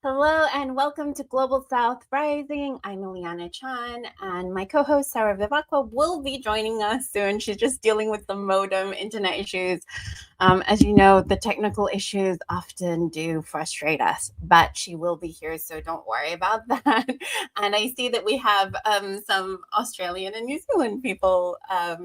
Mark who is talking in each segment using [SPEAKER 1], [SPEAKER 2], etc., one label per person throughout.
[SPEAKER 1] Hello and welcome to Global South Rising. I'm Ileana Chan, and my co-host Sara Vivacqua will be joining us soon. She's just dealing with the modem internet issues. As you know, the technical issues often do frustrate us, but she will be here, so don't worry about that. And I see that we have some Australian and New Zealand people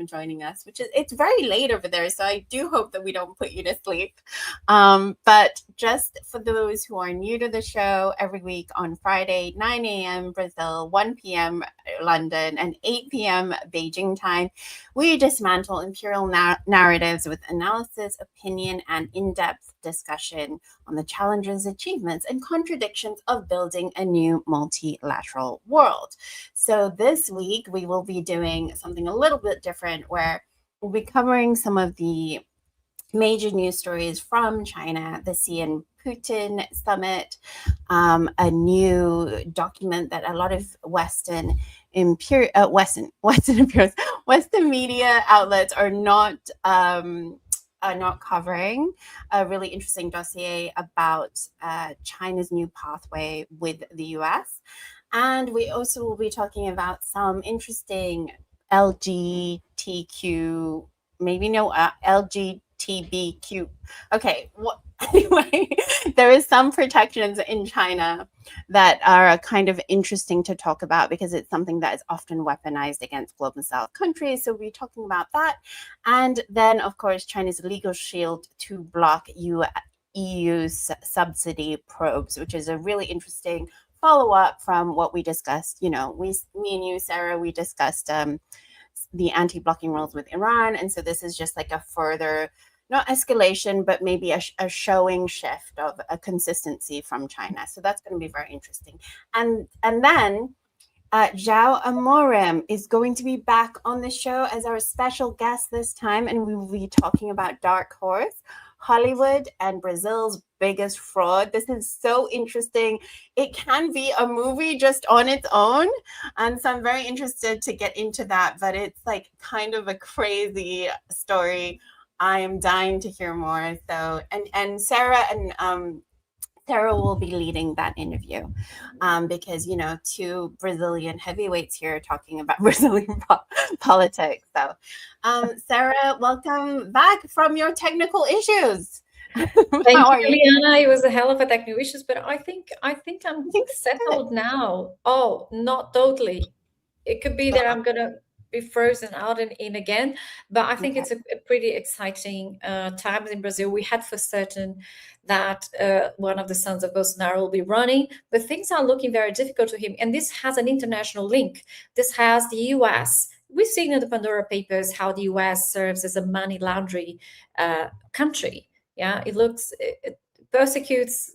[SPEAKER 1] joining us, it's very late over there, so I do hope that we don't put you to sleep. But just for those who are new to the show, every week on Friday, 9 a.m. Brazil, 1 p.m. London, and 8 p.m. Beijing time, we dismantle imperial narratives with analysis, opinion, and in-depth discussion on the challenges, achievements, and contradictions of building a new multilateral world. So this week, we will be doing something a little bit different where we'll be covering some of the major news stories from China, the Xi and Putin summit, a new document that a lot of Western media outlets are not covering, a really interesting dossier about China's new pathway with the US. And we also will be talking about some interesting LGBTQ, LGBTQ. Okay, anyway, there is some protections in China that are kind of interesting to talk about because it's something that is often weaponized against global South countries. So we'll be talking about that. And then, of course, China's legal shield to block EU's subsidy probes, which is a really interesting follow-up from what we discussed. Me and you, Sarah, we discussed the anti-blocking rules with Iran. And so this is just like a further, not escalation, but maybe a showing shift of a consistency from China. So that's going to be very interesting. And then João Amorim is going to be back on the show as our special guest this time, and we will be talking about Dark Horse, Hollywood, and Brazil's biggest fraud. This is so interesting. It can be a movie just on its own, and so I'm very interested to get into that, but it's like kind of a crazy story. I am dying to hear more. So, and Sarah will be leading that interview because, two Brazilian heavyweights here talking about Brazilian politics. So, Sarah, welcome back from your technical issues.
[SPEAKER 2] Thank you, Ileana. It was a hell of a technical issues, but I think I'm settled now. Oh, not totally. It could be that I'm gonna be frozen out and in again, but I think it's a pretty exciting times in Brazil. We had for certain that one of the sons of Bolsonaro will be running, but things are looking very difficult to him. And this has an international link. This has the US. We've seen in the Pandora Papers how the US serves as a money laundering country. Yeah, it persecutes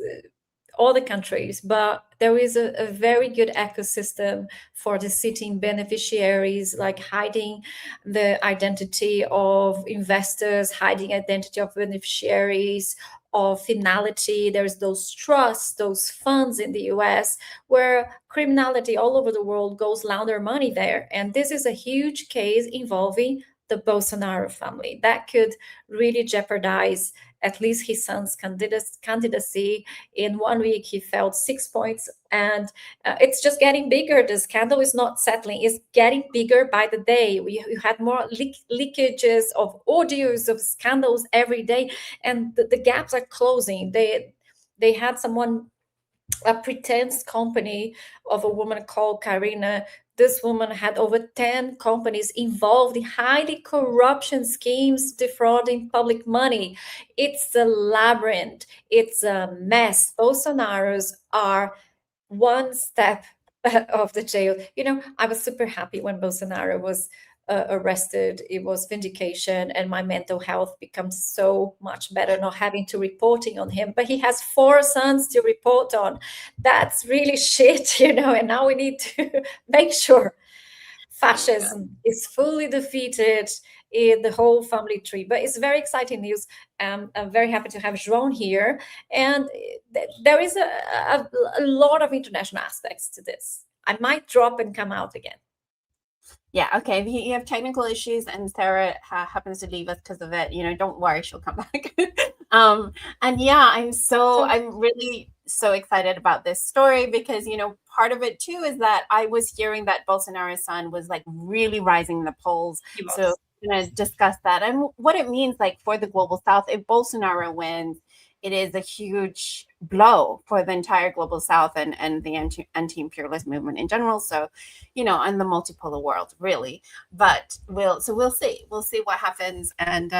[SPEAKER 2] all the countries, but there is a very good ecosystem for the sitting beneficiaries, like hiding the identity of investors, hiding identity of beneficiaries, of finality. There's those trusts, those funds in the US where criminality all over the world goes launder money there. And this is a huge case involving the Bolsonaro family that could really jeopardize at least his son's candidacy. In 1 week, he fell 6 points, and it's just getting bigger. The scandal is not settling; it's getting bigger by the day. You had more leakages of audios of scandals every day, and the gaps are closing. They had a pretense company of a woman called Karina. This woman had over 10 companies involved in highly corruption schemes, defrauding public money. It's a labyrinth. It's a mess. Bolsonaros are one step of the jail. I was super happy when Bolsonaro was arrested. It was vindication, and my mental health becomes so much better not having to reporting on him. But he has 4 sons to report on. That's really shit, and now we need to make sure fascism is fully defeated in the whole family tree. But it's very exciting news. I'm very happy to have João here. And there is a lot of international aspects to this. I might drop and come out again.
[SPEAKER 1] Yeah, okay. If you have technical issues and Sarah happens to leave us because of it, don't worry, she'll come back. And yeah, I'm really so excited about this story because, part of it too is that I was hearing that Bolsonaro's son was like really rising in the polls. So I'm going to discuss that and what it means like for the global South. If Bolsonaro wins, it is a huge blow for the entire global South and the anti-imperialist movement in general. So, and the multipolar world, really. But we'll see. We'll see what happens. And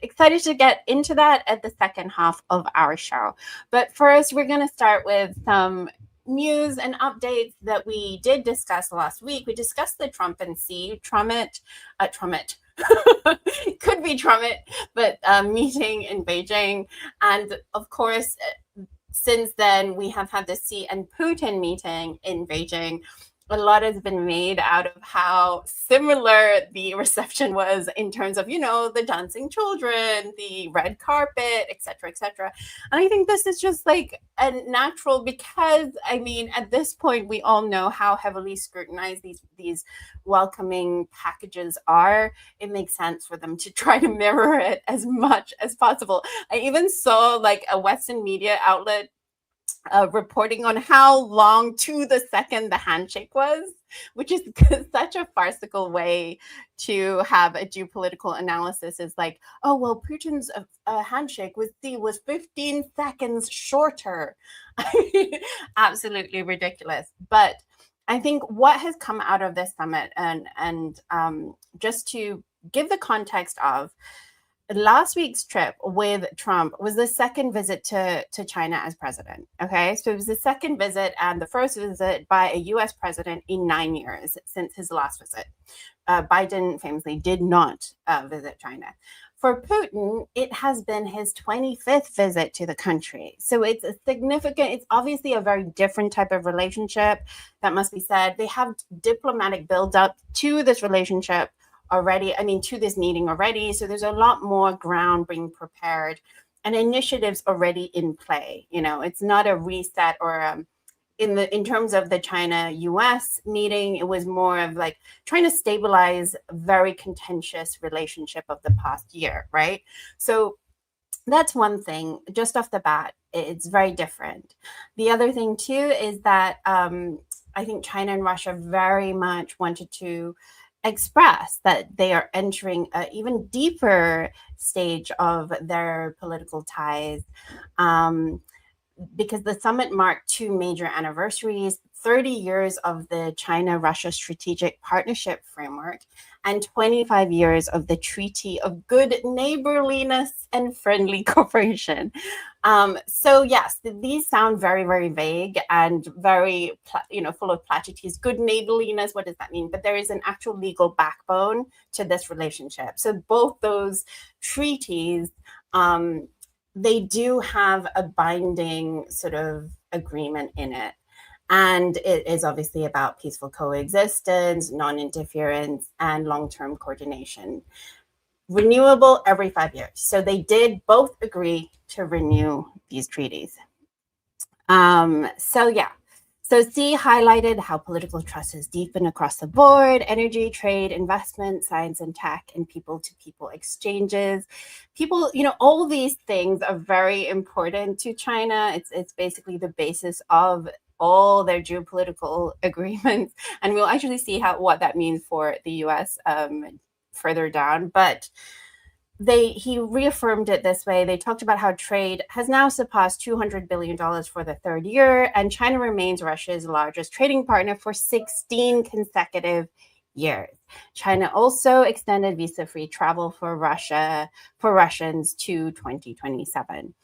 [SPEAKER 1] excited to get into that at the second half of our show. But first, we're going to start with some news and updates that we did discuss last week. We discussed the Trump and Trumpet. Could be Trumpet, but meeting in Beijing. And of course, since then, we have had the Xi and Putin meeting in Beijing. A lot has been made out of how similar the reception was in terms of, the dancing children, the red carpet, et cetera, et cetera. And I think this is just like a natural because, at this point, we all know how heavily scrutinized these welcoming packages are. It makes sense for them to try to mirror it as much as possible. I even saw like a Western media outlet reporting on how long to the second the handshake was, which is such a farcical way to have a geopolitical analysis. Is like, oh, well, Putin's handshake with Xi was 15 seconds shorter. Absolutely ridiculous. But I think what has come out of this summit and just to give the context of last week's trip with Trump was the second visit to China as president. Okay, so it was the second visit and the first visit by a U.S. president in 9 years since his last visit. Biden famously did not visit China. For Putin, it has been his 25th visit to the country. So it's it's obviously a very different type of relationship, that must be said. They have diplomatic buildup to this relationship already, to this meeting already. So there's a lot more ground being prepared and initiatives already in play. It's not a reset or in terms of the China-US meeting, it was more of like trying to stabilize a very contentious relationship of the past year, right? So that's one thing. Just off the bat, it's very different. The other thing too is that I think China and Russia very much wanted to express that they are entering an even deeper stage of their political ties, because the summit marked two major anniversaries: 30 years of the China-Russia Strategic Partnership Framework and 25 years of the Treaty of Good Neighborliness and Friendly Cooperation. So yes, these sound very, very vague and very, full of platitudes. Good neighborliness, what does that mean? But there is an actual legal backbone to this relationship. So both those treaties, they do have a binding sort of agreement in it. And it is obviously about peaceful coexistence, non-interference, and long-term coordination. Renewable every 5 years. So they did both agree to renew these treaties. So Xi highlighted how political trust is deepened across the board: energy, trade, investment, science and tech, and people-to-people exchanges. People, all these things are very important to China. It's basically the basis of all their geopolitical agreements. And we'll actually see what that means for the US further down. But he reaffirmed it this way. They talked about how trade has now surpassed $200 billion for the third year, and China remains Russia's largest trading partner for 16 consecutive years. China also extended visa-free travel for Russians to 2027.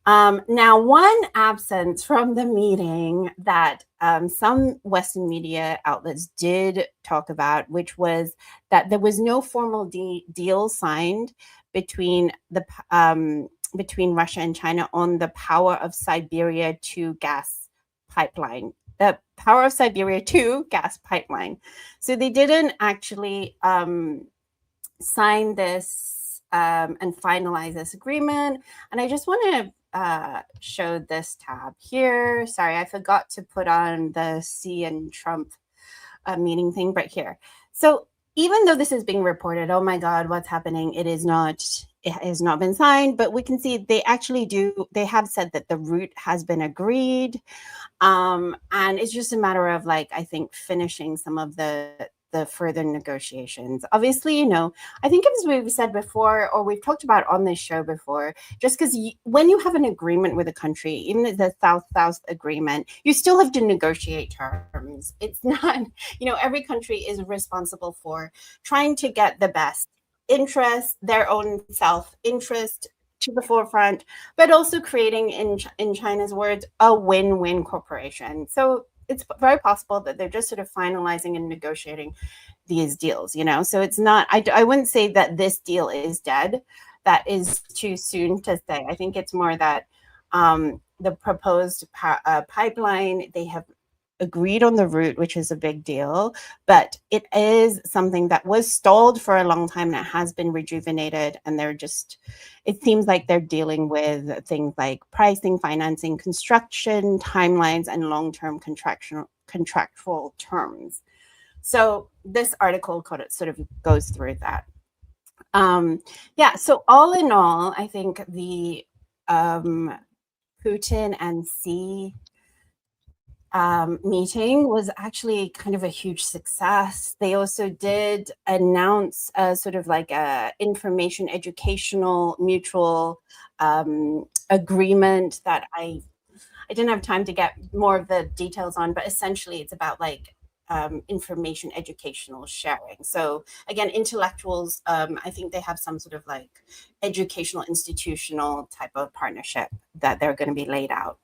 [SPEAKER 1] Now, one absence from the meeting that some Western media outlets did talk about, which was that there was no formal deal signed between Russia and China on the Power of Siberia 2 gas pipeline. The Power of Siberia 2 gas pipeline. So they didn't actually sign this and finalize this agreement. And I just want to show this tab here. Sorry, I forgot to put on the Xi and Trump meeting thing right here. So even though this is being reported, oh my God, what's happening? It has not been signed, but we can see they have said that the route has been agreed. And it's just a matter of, like, I think, finishing some of the further negotiations. Obviously, I think, as we've said before, or we've talked about on this show before, just because when you have an agreement with a country, even the South-South agreement, you still have to negotiate terms. It's not, every country is responsible for trying to get the best interest, their own self-interest to the forefront, but also creating, in China's words, a win-win corporation. So it's very possible that they're just sort of finalizing and negotiating these deals, So it's not, I wouldn't say that this deal is dead. That is too soon to say. I think it's more that the proposed pipeline, they have agreed on the route, which is a big deal, but it is something that was stalled for a long time and it has been rejuvenated. And it seems like they're dealing with things like pricing, financing, construction, timelines, and long-term contractual terms. So this article sort of goes through that. So all in all, I think the Putin and Xi meeting was actually kind of a huge success. They also did announce a sort of like a information educational mutual agreement that I didn't have time to get more of the details on, but essentially it's about like information educational sharing. So again, intellectuals, I think they have some sort of like educational institutional type of partnership that they're going to be laying out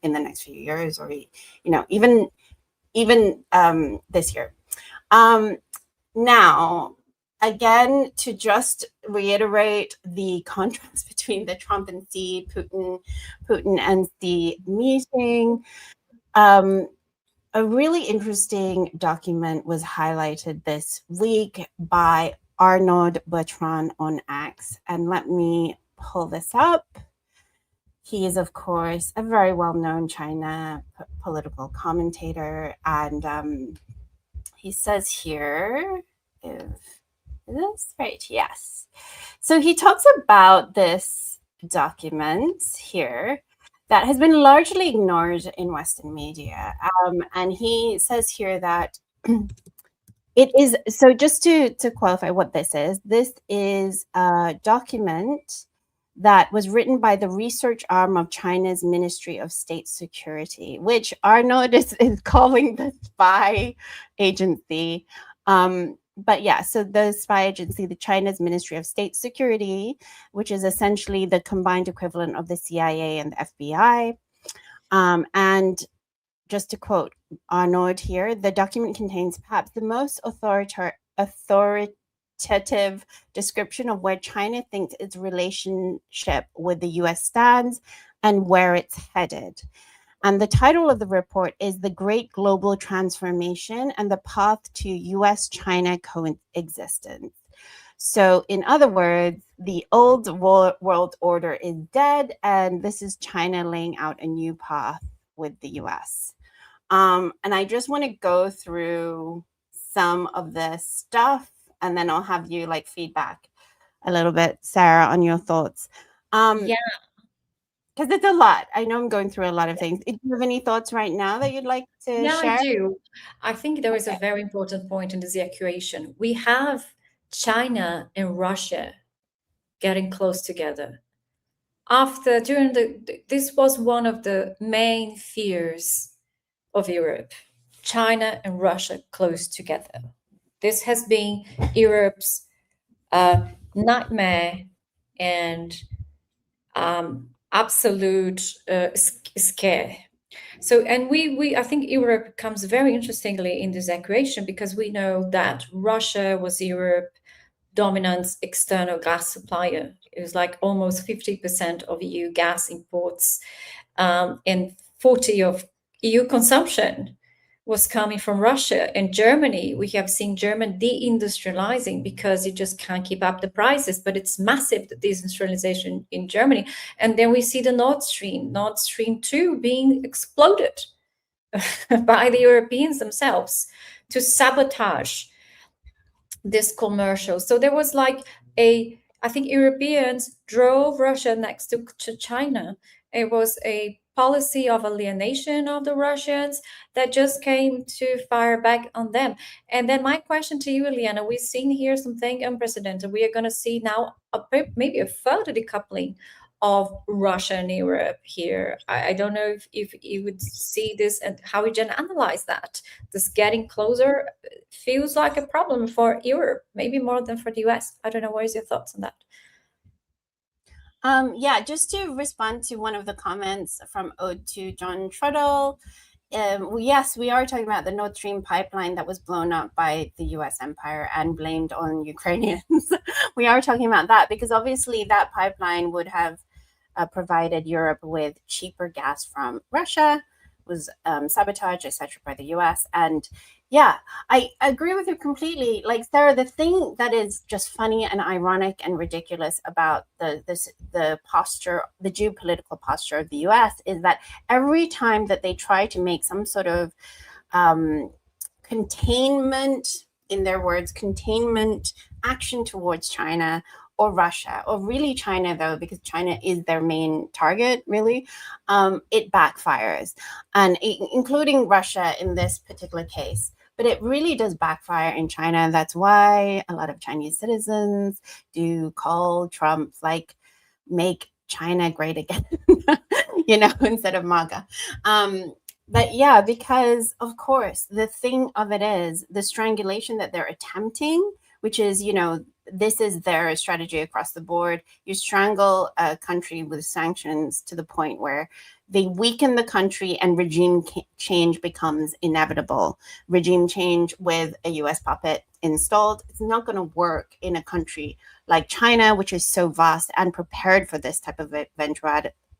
[SPEAKER 1] in the next few years, or even this year. Now, again, to just reiterate the contrast between the Trump and Xi, Putin and Xi meeting, a really interesting document was highlighted this week by Arnaud Bertrand on X, and let me pull this up. He is, of course, a very well-known China political commentator, and he says here, is this right? Yes. So he talks about this document here that has been largely ignored in Western media, and he says here that it is, so just to qualify what this is a document that was written by the research arm of China's Ministry of State Security, which Arnaud is calling the spy agency. But yeah, so the spy agency, the China's Ministry of State Security, which is essentially the combined equivalent of the CIA and the FBI. And just to quote Arnaud here, the document contains perhaps the most authoritative description of where China thinks its relationship with the US stands and where it's headed. And the title of the report is The Great Global Transformation and the Path to US-China Coexistence. So in other words, the old world order is dead, and this is China laying out a new path with the US. And I just want to go through some of this stuff, and then I'll have you like feedback a little bit, Sarah, on your thoughts.
[SPEAKER 2] Yeah.
[SPEAKER 1] Because it's a lot. I know I'm going through a lot of things. Do you have any thoughts right now that you'd like to share?
[SPEAKER 2] I do. I think there is a very important point in this equation. We have China and Russia getting close together. This was one of the main fears of Europe, China and Russia close together. This has been Europe's nightmare and absolute scare. So, and I think Europe comes very interestingly in this equation, because we know that Russia was Europe's dominant external gas supplier. It was like almost 50% of EU gas imports, and 40% of EU consumption was coming from Russia. And Germany, we have seen German deindustrializing because it just can't keep up the prices, but it's massive, the deindustrialization in Germany. And then we see the Nord Stream 2 being exploded by the Europeans themselves to sabotage this commercial. So there was like I think Europeans drove Russia next to China. It was a policy of alienation of the Russians that just came to fire back on them. And then my question to you, Ileana, we've seen here something unprecedented. We are going to see now maybe a further decoupling of Russia and Europe here. I don't know if you would see this and how we can analyze that. This getting closer feels like a problem for Europe, maybe more than for the US. I don't know. What is your thoughts on that?
[SPEAKER 1] Yeah, just to respond to one of the comments from Ode to John Truddle. Yes, we are talking about the Nord Stream pipeline that was blown up by the US empire and blamed on Ukrainians. We are talking about that because obviously that pipeline would have provided Europe with cheaper gas from Russia, was sabotaged, etc., by the US. And yeah, I agree with you completely. Like, Sarah, the thing that is just funny and ironic and ridiculous about the posture, the geopolitical posture of the US is that every time that they try to make some sort of containment, in their words, containment action towards China or Russia, or really China, though, because China is their main target, really, it backfires, and including Russia in this particular case. But it really does backfire in China. And that's why a lot of Chinese citizens do call Trump, like, make China great again, instead of MAGA. But yeah, because of course, the thing of it is the strangulation that they're attempting, which is, this is their strategy across the board. You strangle a country with sanctions to the point where they weaken the country and regime change becomes inevitable. Regime change with a US puppet installed, it's not going to work in a country like China, which is so vast and prepared for this type of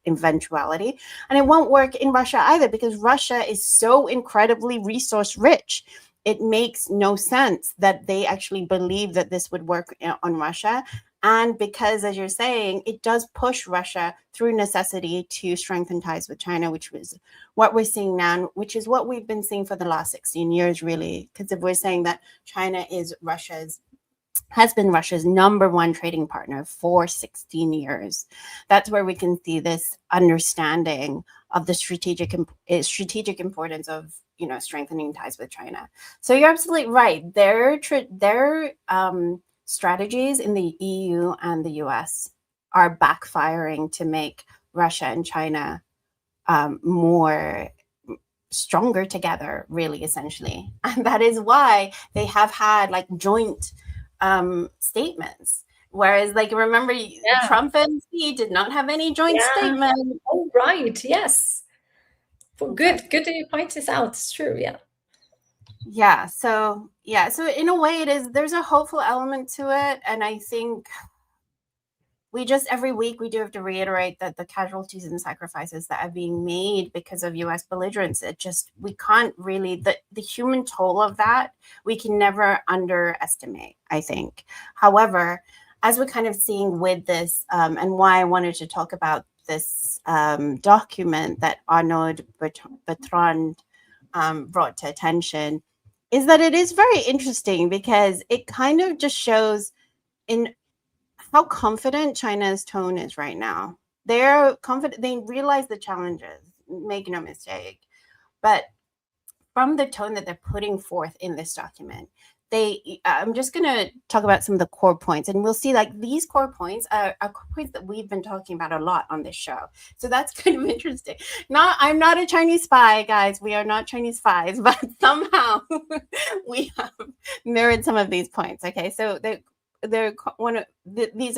[SPEAKER 1] eventuality. And it won't work in Russia either, because Russia is so incredibly resource rich. It makes no sense that they actually believe that this would work on Russia. And because, as you're saying, it does push Russia through necessity to strengthen ties with China, which was what we're seeing now, which is what we've been seeing for the last 16 years, really. Because if we're saying that China has been Russia's number one trading partner for 16 years, that's where we can see this understanding of the strategic importance of strengthening ties with China. So you're absolutely right. Their strategies in the EU and the US are backfiring to make Russia and China more stronger together, really, essentially. And that is why they have had like joint statements. Whereas, like, remember, Trump and Xi did not have any joint statement.
[SPEAKER 2] Oh, right. Yes. Well, good that you point this out. It's true.
[SPEAKER 1] Yeah. So in a way, there's a hopeful element to it. And I think every week we do have to reiterate that the casualties and sacrifices that are being made because of US belligerence, we can't really, the human toll of that, we can never underestimate, I think. However, as we're kind of seeing with this, and why I wanted to talk about this document that Arnaud Bertrand brought to attention, is that it is very interesting because it kind of just shows in how confident China's tone is right now. They're confident, they realize the challenges, make no mistake. But from the tone that they're putting forth in this document, I'm just going to talk about some of the core points, and we'll see like these core points are core points that we've been talking about a lot on this show. So that's kind of interesting. I'm not a Chinese spy, guys. We are not Chinese spies, but somehow we have mirrored some of these points. Okay, so these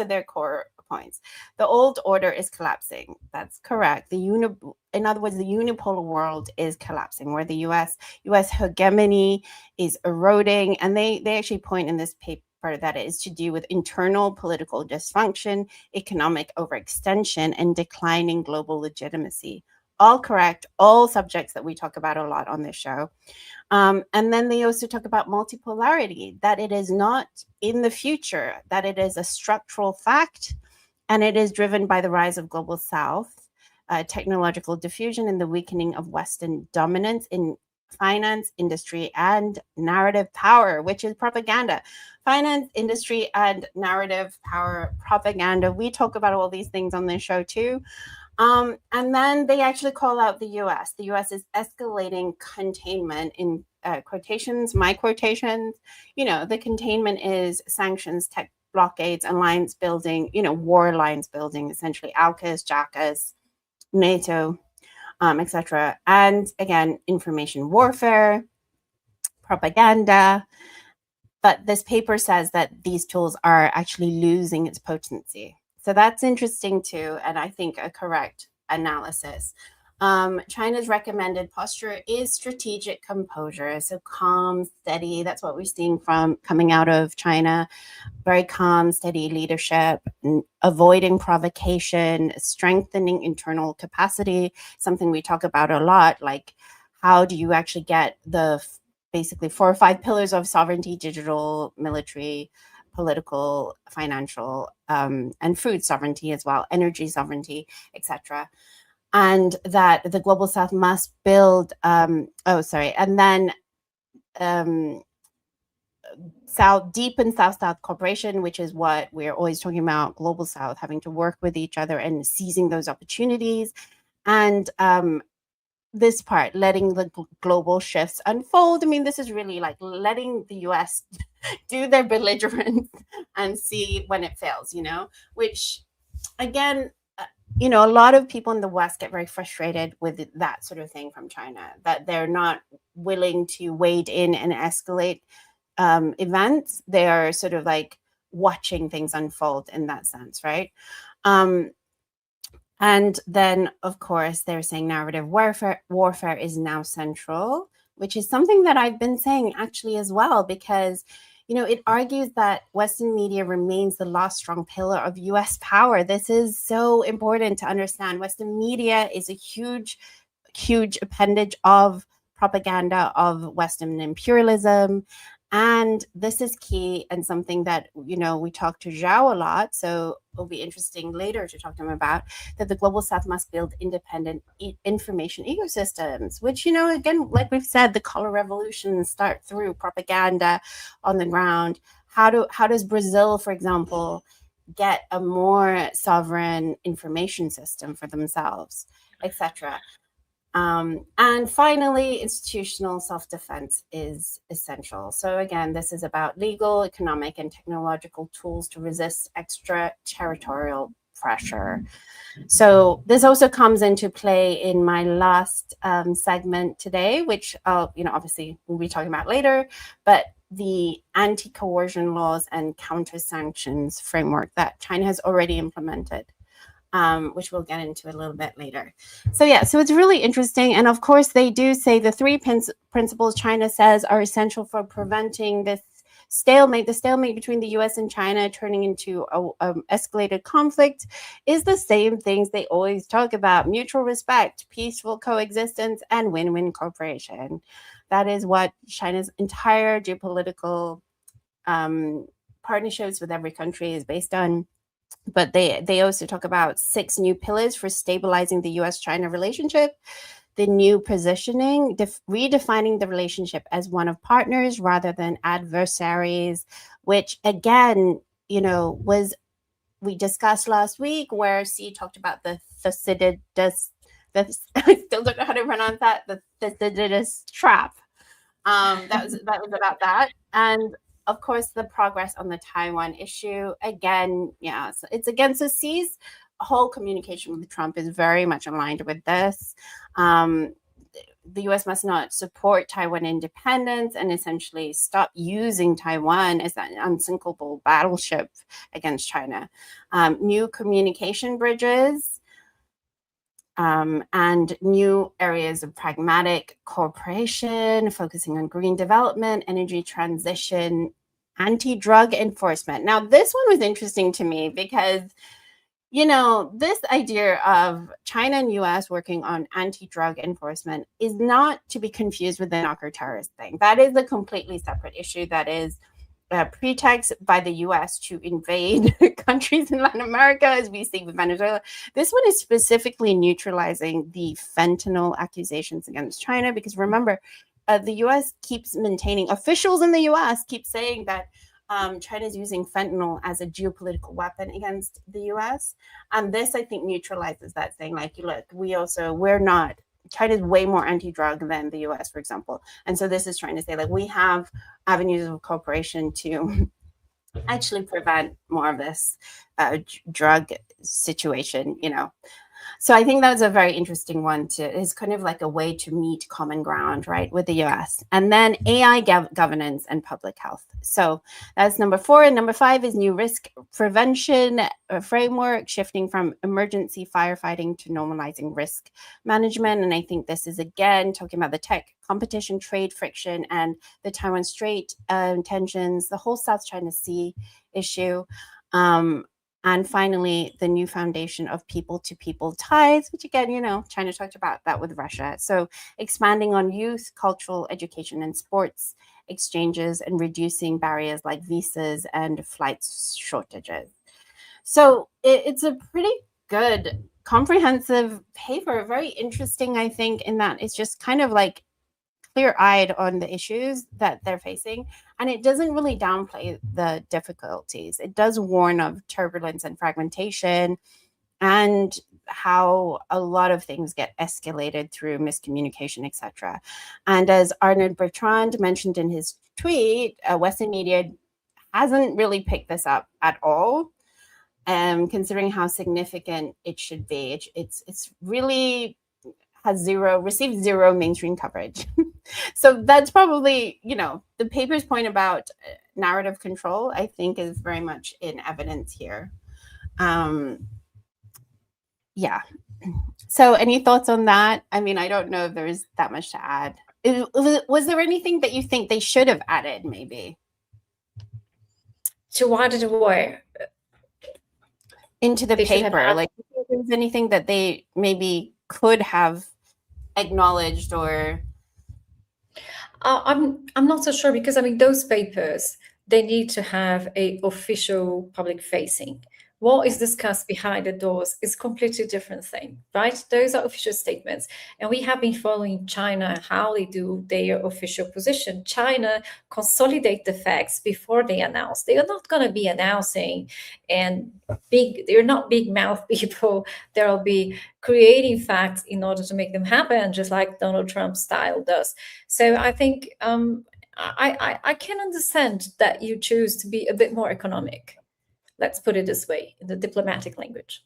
[SPEAKER 1] are their core points. The old order is collapsing. That's correct. In other words, the unipolar world is collapsing, where the US hegemony is eroding. And they actually point in this paper that it is to do with internal political dysfunction, economic overextension, and declining global legitimacy. All correct, all subjects that we talk about a lot on this show. And then they also talk about multipolarity, that it is not in the future, that it is a structural fact, and it is driven by the rise of global South, technological diffusion, and the weakening of Western dominance in finance, industry, and narrative power, which is propaganda. Finance, industry, and narrative power, propaganda. We talk about all these things on this show too. And then they actually call out the US. The US is escalating containment in quotations, my quotations. The containment is sanctions, tech blockades, alliance building, war alliance building, essentially AUKUS, JACUS, NATO, etc. And again, information warfare, propaganda. But this paper says that these tools are actually losing its potency. So that's interesting too, and I think a correct analysis. China's recommended posture is strategic composure, so calm, steady. That's what we're seeing from coming out of China. Very calm, steady leadership, avoiding provocation, strengthening internal capacity, something we talk about a lot, like how do you actually get the basically 4 or 5 pillars of sovereignty: digital, military, political, financial, and food sovereignty as well, energy sovereignty, etc. And that the global South must build, and then deepen South-South cooperation, which is what we're always talking about, global South having to work with each other and seizing those opportunities. And this part, letting the global shifts unfold. I mean, this is really like letting the US do their belligerence and see when it fails, which again, a lot of people in the West get very frustrated with that sort of thing from China, that they're not willing to wade in and escalate events. They are sort of like watching things unfold in that sense, right? And then, of course, they're saying narrative warfare is now central, which is something that I've been saying actually as well, because, it argues that Western media remains the last strong pillar of US power. This is so important to understand. Western media is a huge, huge appendage of propaganda of Western imperialism. And this is key and something that, we talk to João a lot. So it'll be interesting later to talk to him about that the global South must build independent information ecosystems, which, again, like we've said, the color revolution start through propaganda on the ground. How does Brazil, for example, get a more sovereign information system for themselves, etc.? And finally, institutional self-defense is essential. So again, this is about legal, economic, and technological tools to resist extraterritorial pressure. So this also comes into play in my last segment today, which obviously we'll be talking about later, but the anti-coercion laws and counter-sanctions framework that China has already implemented. Which we'll get into a little bit later. So it's really interesting. And of course, they do say the 3 principles China says are essential for preventing this stalemate. The stalemate between the US and China turning into a escalated conflict is the same things they always talk about: mutual respect, peaceful coexistence, and win-win cooperation. That is what China's entire geopolitical partnerships with every country is based on. But they also talk about 6 new pillars for stabilizing the US-China relationship, the new positioning, redefining the relationship as one of partners rather than adversaries, which again, we discussed last week, where C talked about the Thucydides, I still don't know how to pronounce that, the Thucydides trap. That was about that. And of course, the progress on the Taiwan issue, again, so it's against the C's whole communication with Trump is very much aligned with this. The US must not support Taiwan independence and essentially stop using Taiwan as an unsinkable battleship against China. New communication bridges, and new areas of pragmatic cooperation, focusing on green development, energy transition, anti-drug enforcement. Now, this one was interesting to me because, this idea of China and US working on anti-drug enforcement is not to be confused with the narco-terrorist thing. That is a completely separate issue. That is a pretext by the US to invade countries in Latin America, as we see with Venezuela. This one is specifically neutralizing the fentanyl accusations against China, because remember, the U.S. keeps maintaining, officials in the U.S. keep saying that China is using fentanyl as a geopolitical weapon against the U.S. And this, I think, neutralizes that, saying like, look, we're not, China's way more anti-drug than the U.S., for example. And so this is trying to say like, we have avenues of cooperation to actually prevent more of this drug situation, you know. So I think that was a very interesting one is kind of like a way to meet common ground, right, with the US. And then AI governance and public health. So that's number 4. And number 5 is new risk prevention framework, shifting from emergency firefighting to normalizing risk management. And I think this is, again, talking about the tech competition, trade friction, and the Taiwan Strait tensions, the whole South China Sea issue. And finally, the new foundation of people-to-people ties, which again, you know, China talked about that with Russia. So expanding on youth, cultural education and sports exchanges, and reducing barriers like visas and flight shortages. So it's a pretty good, comprehensive paper, very interesting, I think, in that it's just kind of like clear-eyed on the issues that they're facing, and it doesn't really downplay the difficulties. It does warn of turbulence and fragmentation and how a lot of things get escalated through miscommunication, etc. And as Arnaud Bertrand mentioned in his tweet, Western media hasn't really picked this up at all, considering how significant it should be. It's really received zero mainstream coverage. So that's probably, you know, the paper's point about narrative control, I think, is very much in evidence here. Yeah. So any thoughts on that? I mean, I don't know if there's that much to add. Was there anything that you think they should have added, maybe?
[SPEAKER 2] To add it where?
[SPEAKER 1] Into the paper. Like, if there's anything that they maybe could have acknowledged, or
[SPEAKER 2] I'm not so sure, because I mean, those papers, they need to have a official public facing. What is discussed behind the doors is a completely different thing, right? Those are official statements. And we have been following China, how they do their official position. China consolidate the facts before they announce. They are not going to be announcing and they're not big mouth people. They'll be creating facts in order to make them happen, just like Donald Trump style does. So I think I can understand that you choose to be a bit more economic. Let's put it this way, in the diplomatic language.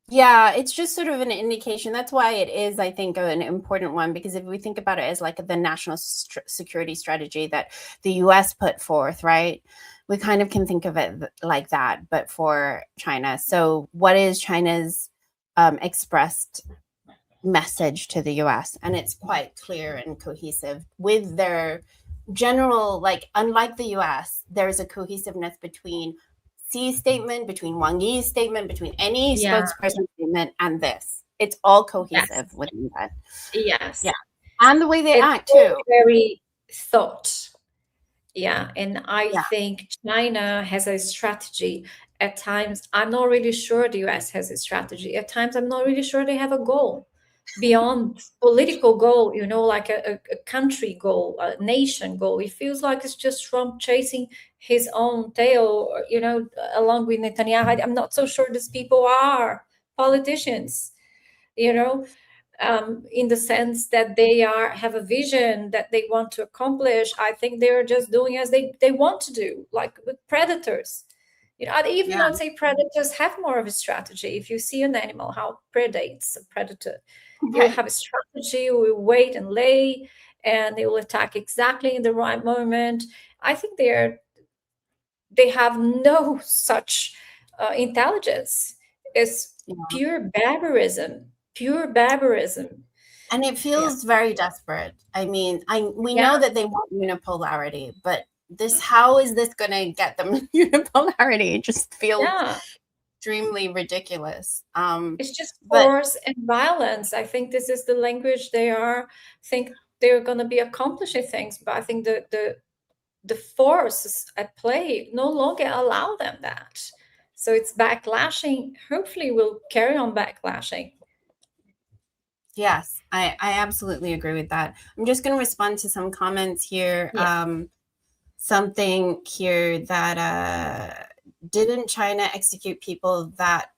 [SPEAKER 1] Yeah, it's just sort of an indication. That's why it is, I think, an important one, because if we think about it as like the national security strategy that the US put forth, right? We kind of can think of it like that, but for China. So what is China's expressed message to the US? And it's quite clear and cohesive with their general, like, unlike the US, there's a cohesiveness between Xi's statement, between Wang Yi's statement, between any spokesperson statement, and this. It's all cohesive within that.
[SPEAKER 2] Yes.
[SPEAKER 1] Yeah. And the way they act too.
[SPEAKER 2] Very thought. Yeah. And I think China has a strategy. At times, I'm not really sure the US has a strategy. At times, I'm not really sure they have a goal beyond political goal, you know, like a country goal, a nation goal. It feels like it's just Trump chasing his own tail, you know, along with Netanyahu. I'm not so sure these people are politicians, you know, in the sense that they have a vision that they want to accomplish. I think they're just doing as they want to do, like with predators. You know, I'd say predators have more of a strategy. If you see an animal, how predates a predator, you have a strategy. You will wait and lay, and they will attack exactly in the right moment. I think they have no such intelligence. It's pure barbarism.
[SPEAKER 1] And it feels very desperate. I mean, we know that they want unipolarity, but how is this going to get them unipolarity? It just feels extremely ridiculous.
[SPEAKER 2] It's just force and violence. I think this is the language think they're going to be accomplishing things, but I think the forces at play no longer allow them that. So it's backlashing. Hopefully we'll carry on backlashing.
[SPEAKER 1] Yes, I absolutely agree with that. I'm just going to respond to some comments here.
[SPEAKER 2] Yeah.
[SPEAKER 1] Something here that didn't China execute people that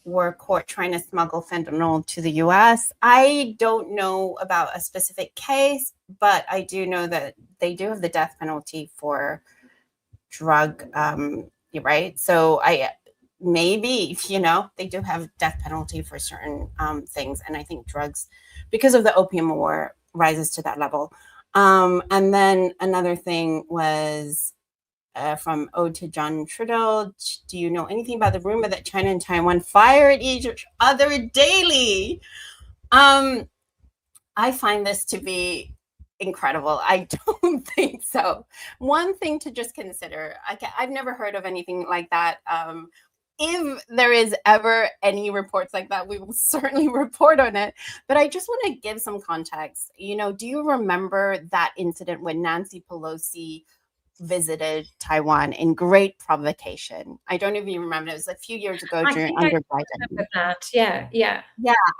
[SPEAKER 1] were caught trying to smuggle fentanyl to the US? I don't know about a specific case, but I do know that they do have the death penalty for drug, right? So maybe, they do have death penalty for certain things. And I think drugs, because of the opium war, rises to that level. And then another thing was from Ode to John Trudeau. Do you know anything about the rumor that China and Taiwan fire at each other daily? I find this to be incredible. I don't think so. One thing to just consider, I've never heard of anything like that. If there is ever any reports like that, we will certainly report on it. But I just want to give some context. Do you remember that incident when Nancy Pelosi visited Taiwan in great provocation? I don't know if you remember. It was a few years ago under Biden.
[SPEAKER 2] That. Yeah.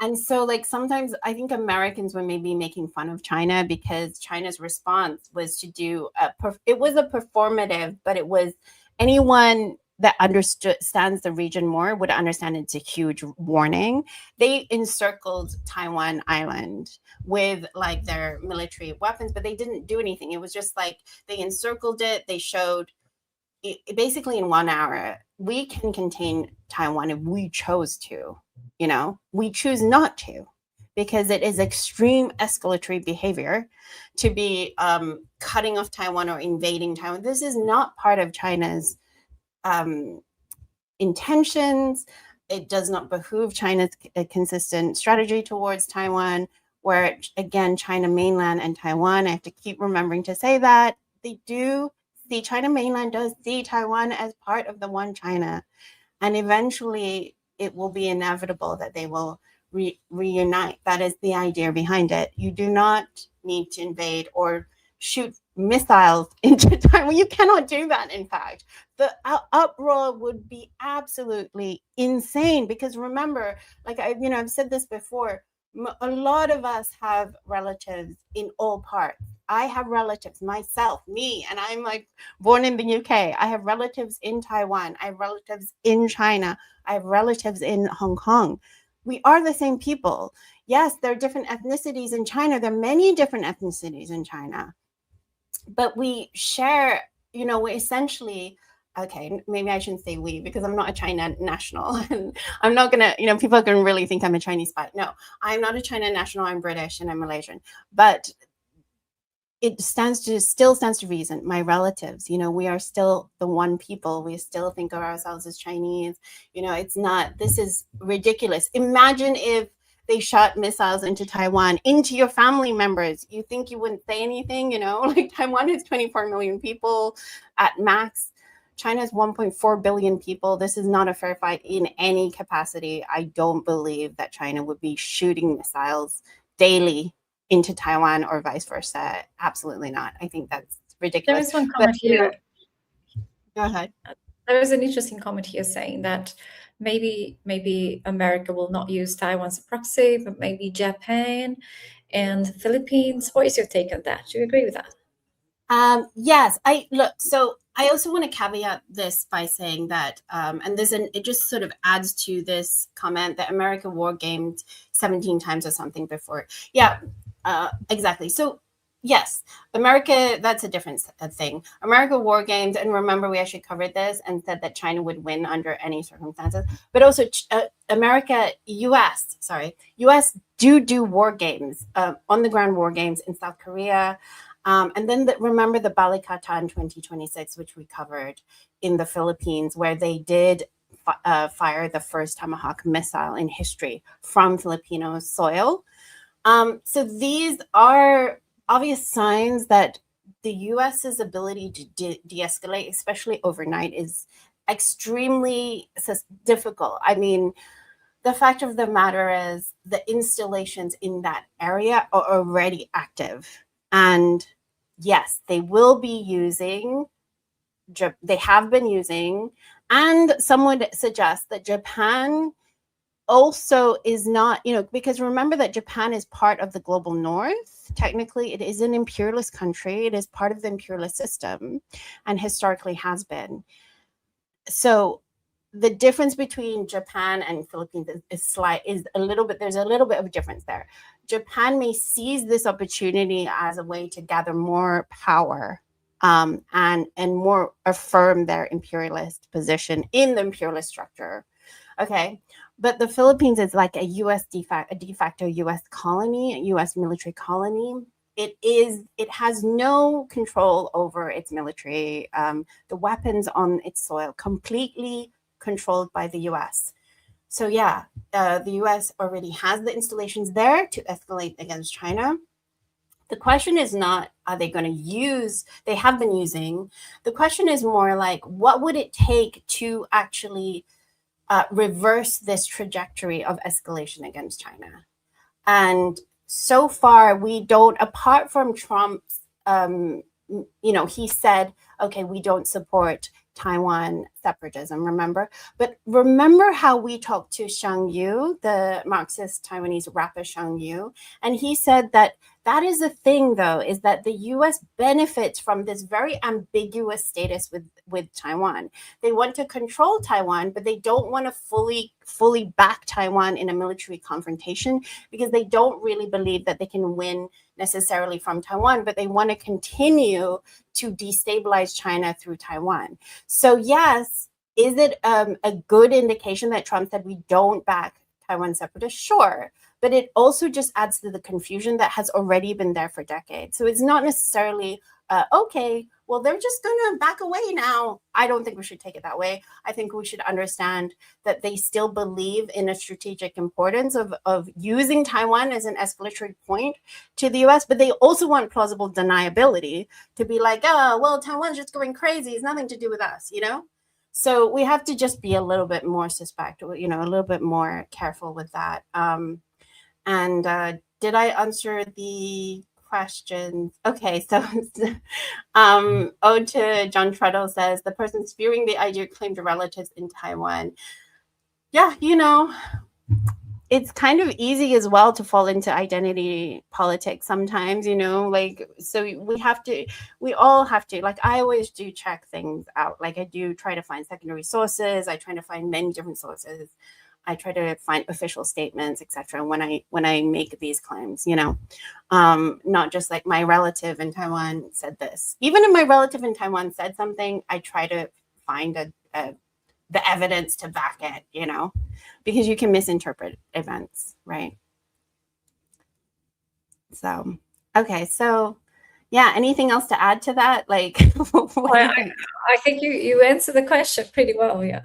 [SPEAKER 1] And so sometimes I think Americans were maybe making fun of China because China's response was to do it was a performative, but it was anyone that understands the region more would understand it's a huge warning. They encircled Taiwan Island with their military weapons, but they didn't do anything. It was just they encircled it. They showed it, basically in 1 hour, we can contain Taiwan if we chose to. We choose not to, because it is extreme escalatory behavior to be cutting off Taiwan or invading Taiwan. This is not part of China's intentions. It does not behoove China's consistent strategy towards Taiwan, where again, China mainland and Taiwan, I have to keep remembering to say that they do see, China mainland does see Taiwan as part of the one China. And eventually it will be inevitable that they will reunite. That is the idea behind it. You do not need to invade or shoot missiles into Taiwan. You cannot do that, in fact. The uproar would be absolutely insane, because remember, I've said this before, a lot of us have relatives in all parts. I have relatives myself, and I'm born in the UK. I have relatives in Taiwan. I have relatives in China. I have relatives in Hong Kong. We are the same people. Yes, there are different ethnicities in China. There are many different ethnicities in China. But we share, we essentially, okay, maybe I shouldn't say we, because I'm not a China national. And I'm not going to, people are going to really think I'm a Chinese spy. No, I'm not a China national. I'm British and I'm Malaysian. But it still stands to reason. My relatives, we are still the one people. We still think of ourselves as Chinese. It's not, this is ridiculous. Imagine if they shot missiles into Taiwan, into your family members. You think you wouldn't say anything, Taiwan has 24 million people at max. China has 1.4 billion people. This is not a fair fight in any capacity. I don't believe that China would be shooting missiles daily into Taiwan or vice versa. Absolutely not. I think that's ridiculous.
[SPEAKER 2] There is one comment here.
[SPEAKER 1] Go ahead.
[SPEAKER 2] There is an interesting comment here saying that maybe America will not use Taiwan as a proxy, but maybe Japan and Philippines. What is your take on that? Do you agree with that?
[SPEAKER 1] Yes, so I also want to caveat this by saying that, and it just sort of adds to this comment that America war gamed 17 times or something before. Yeah, exactly. So yes, America, that's a different thing. America war games, and remember we actually covered this and said that China would win under any circumstances, but also US do war games, on the ground war games in South Korea. And then remember the Balikatan 2026, which we covered in the Philippines, where they did fire the first Tomahawk missile in history from Filipino soil. So these are obvious signs that the US's ability to de-escalate, especially overnight, is extremely difficult. I mean, the fact of the matter is the installations in that area are already active. And yes, they will be using, they have been using, and some would suggest that Japan also is not, because remember that Japan is part of the global north. Technically, it is an imperialist country. It is part of the imperialist system and historically has been. So the difference between Japan and Philippines is a little bit, there's a little bit of a difference there. Japan may seize this opportunity as a way to gather more power and more affirm their imperialist position in the imperialist structure. Okay. But the Philippines is like a de facto US colony, a US military colony. It has no control over its military, the weapons on its soil, completely controlled by the US. So yeah, the US already has the installations there to escalate against China. The question is not, are they going to use, they have been using. The question is more like, what would it take to actually reverse this trajectory of escalation against China? And so far, we don't, apart from Trump's, he said, okay, we don't support Taiwan separatism, remember? But remember how we talked to Shang Yu, the Marxist Taiwanese rapper Shang Yu, and he said that is the thing, though, is that the US benefits from this very ambiguous status with Taiwan. They want to control Taiwan, but they don't want to fully back Taiwan in a military confrontation because they don't really believe that they can win necessarily from Taiwan, but they want to continue to destabilize China through Taiwan. So yes, is it a good indication that Trump said we don't back Taiwan separatists? Sure. But it also just adds to the confusion that has already been there for decades. So it's not necessarily, okay, well, they're just going to back away now. I don't think we should take it that way. I think we should understand that they still believe in a strategic importance of using Taiwan as an escalatory point to the US, but they also want plausible deniability to be like, oh, well, Taiwan's just going crazy. It's nothing to do with us, So we have to just be a little bit more suspect, a little bit more careful with that. And did I answer the questions? Okay, so Ode to John Treadle says, the person spewing the idea claimed relatives in Taiwan. Yeah, it's kind of easy as well to fall into identity politics sometimes, so we all have to, like, I always do check things out. Like, I do try to find secondary sources. I try to find many different sources. I try to find official statements, etc. when I make these claims, not just like my relative in Taiwan said this. Even if my relative in Taiwan said something, I try to find the evidence to back it, because you can misinterpret events, right? So, okay, so yeah, anything else to add to that? Like,
[SPEAKER 2] I think you answered the question pretty well, yeah.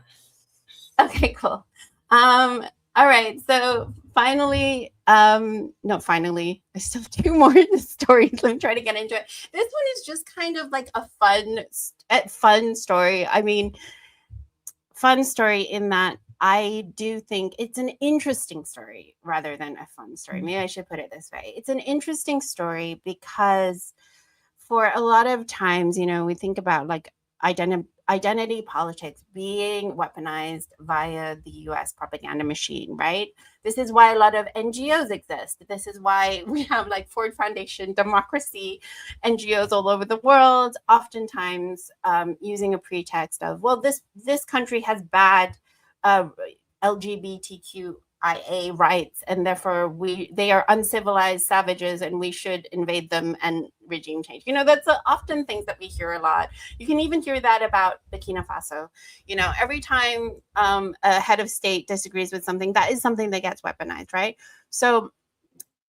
[SPEAKER 1] Okay, cool. All right, so finally, not finally, I still have 2 more stories. Let me try to get into it. This one is just kind of like a fun story. I mean, fun story in that I do think it's an interesting story rather than a fun story. Maybe I should put it this way. It's an interesting story because for a lot of times, we think about like identity politics being weaponized via the US propaganda machine, right? This is why a lot of NGOs exist. This is why we have like Ford Foundation democracy NGOs all over the world, oftentimes using a pretext of, well, this country has bad LGBTQIA rights, and therefore they are uncivilized savages and we should invade them and regime change. That's often things that we hear a lot. You can even hear that about Burkina Faso. Every time a head of state disagrees with something, that is something that gets weaponized, right? So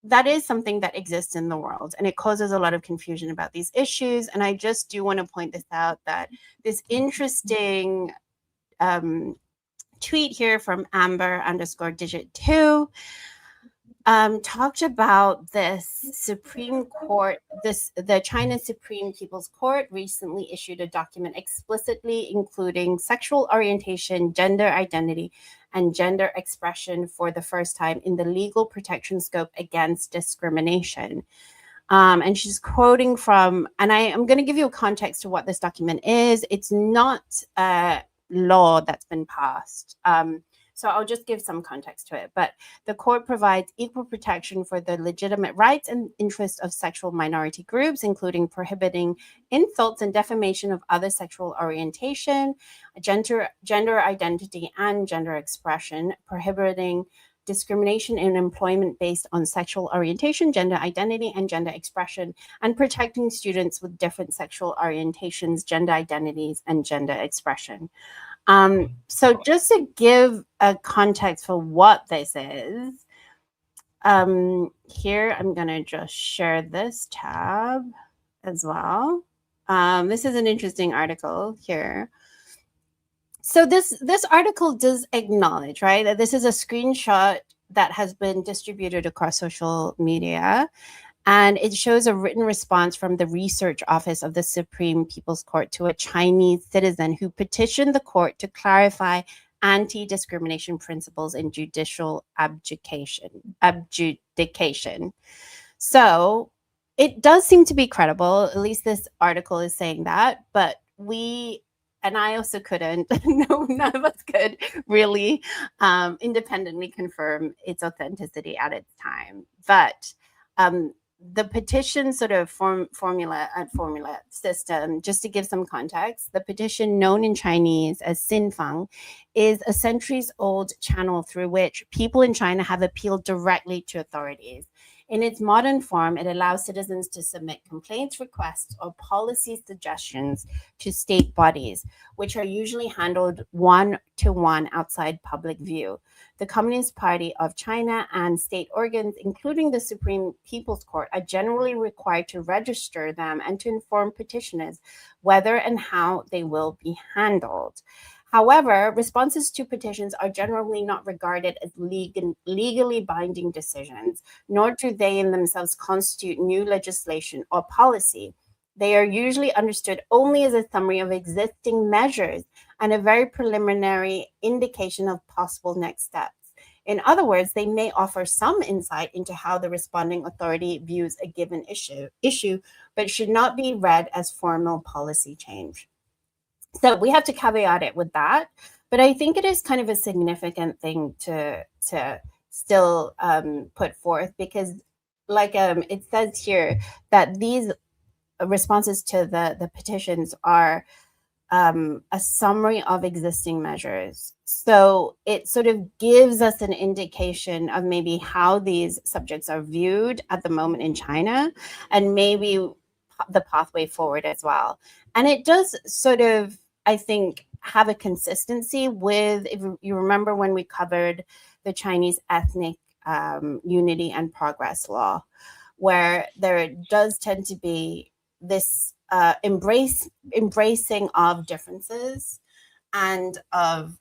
[SPEAKER 1] that is something that exists in the world, and it causes a lot of confusion about these issues. And I just do want to point this out, that this interesting tweet here from Amber_digit2 talked about this Supreme Court, the China Supreme People's Court recently issued a document explicitly including sexual orientation, gender identity, and gender expression for the first time in the legal protection scope against discrimination. And she's quoting from, and I am going to give you a context to what this document is. It's not law that's been passed. So I'll just give some context to it. But the court provides equal protection for the legitimate rights and interests of sexual minority groups, including prohibiting insults and defamation of other sexual orientation, gender identity, and gender expression, prohibiting discrimination in employment based on sexual orientation, gender identity, and gender expression, and protecting students with different sexual orientations, gender identities, and gender expression. So just to give a context for what this is, here I'm going to just share this tab as well. This is an interesting article here. So this article does acknowledge, right, that this is a screenshot that has been distributed across social media, and it shows a written response from the research office of the Supreme People's Court to a Chinese citizen who petitioned the court to clarify anti-discrimination principles in judicial adjudication. So it does seem to be credible, at least this article is saying that, but and I also couldn't, no, none of us could really independently confirm its authenticity at its time. But the petition sort of formula system, just to give some context, the petition, known in Chinese as Xinfang, is a centuries-old channel through which people in China have appealed directly to authorities. In its modern form, it allows citizens to submit complaints, requests, or policy suggestions to state bodies, which are usually handled one-to-one outside public view. The Communist Party of China and state organs, including the Supreme People's Court, are generally required to register them and to inform petitioners whether and how they will be handled. However, responses to petitions are generally not regarded as legally binding decisions, nor do they in themselves constitute new legislation or policy. They are usually understood only as a summary of existing measures and a very preliminary indication of possible next steps. In other words, they may offer some insight into how the responding authority views a given issue, but should not be read as formal policy change. So we have to caveat it with that, but I think it is kind of a significant thing to still put forth, because like it says here that these responses to the petitions are a summary of existing measures. So it sort of gives us an indication of maybe how these subjects are viewed at the moment in China, and maybe the pathway forward as well. And it does sort of, I think, have a consistency with, if you remember when we covered the Chinese ethnic unity and progress law, where there does tend to be this embracing of differences and of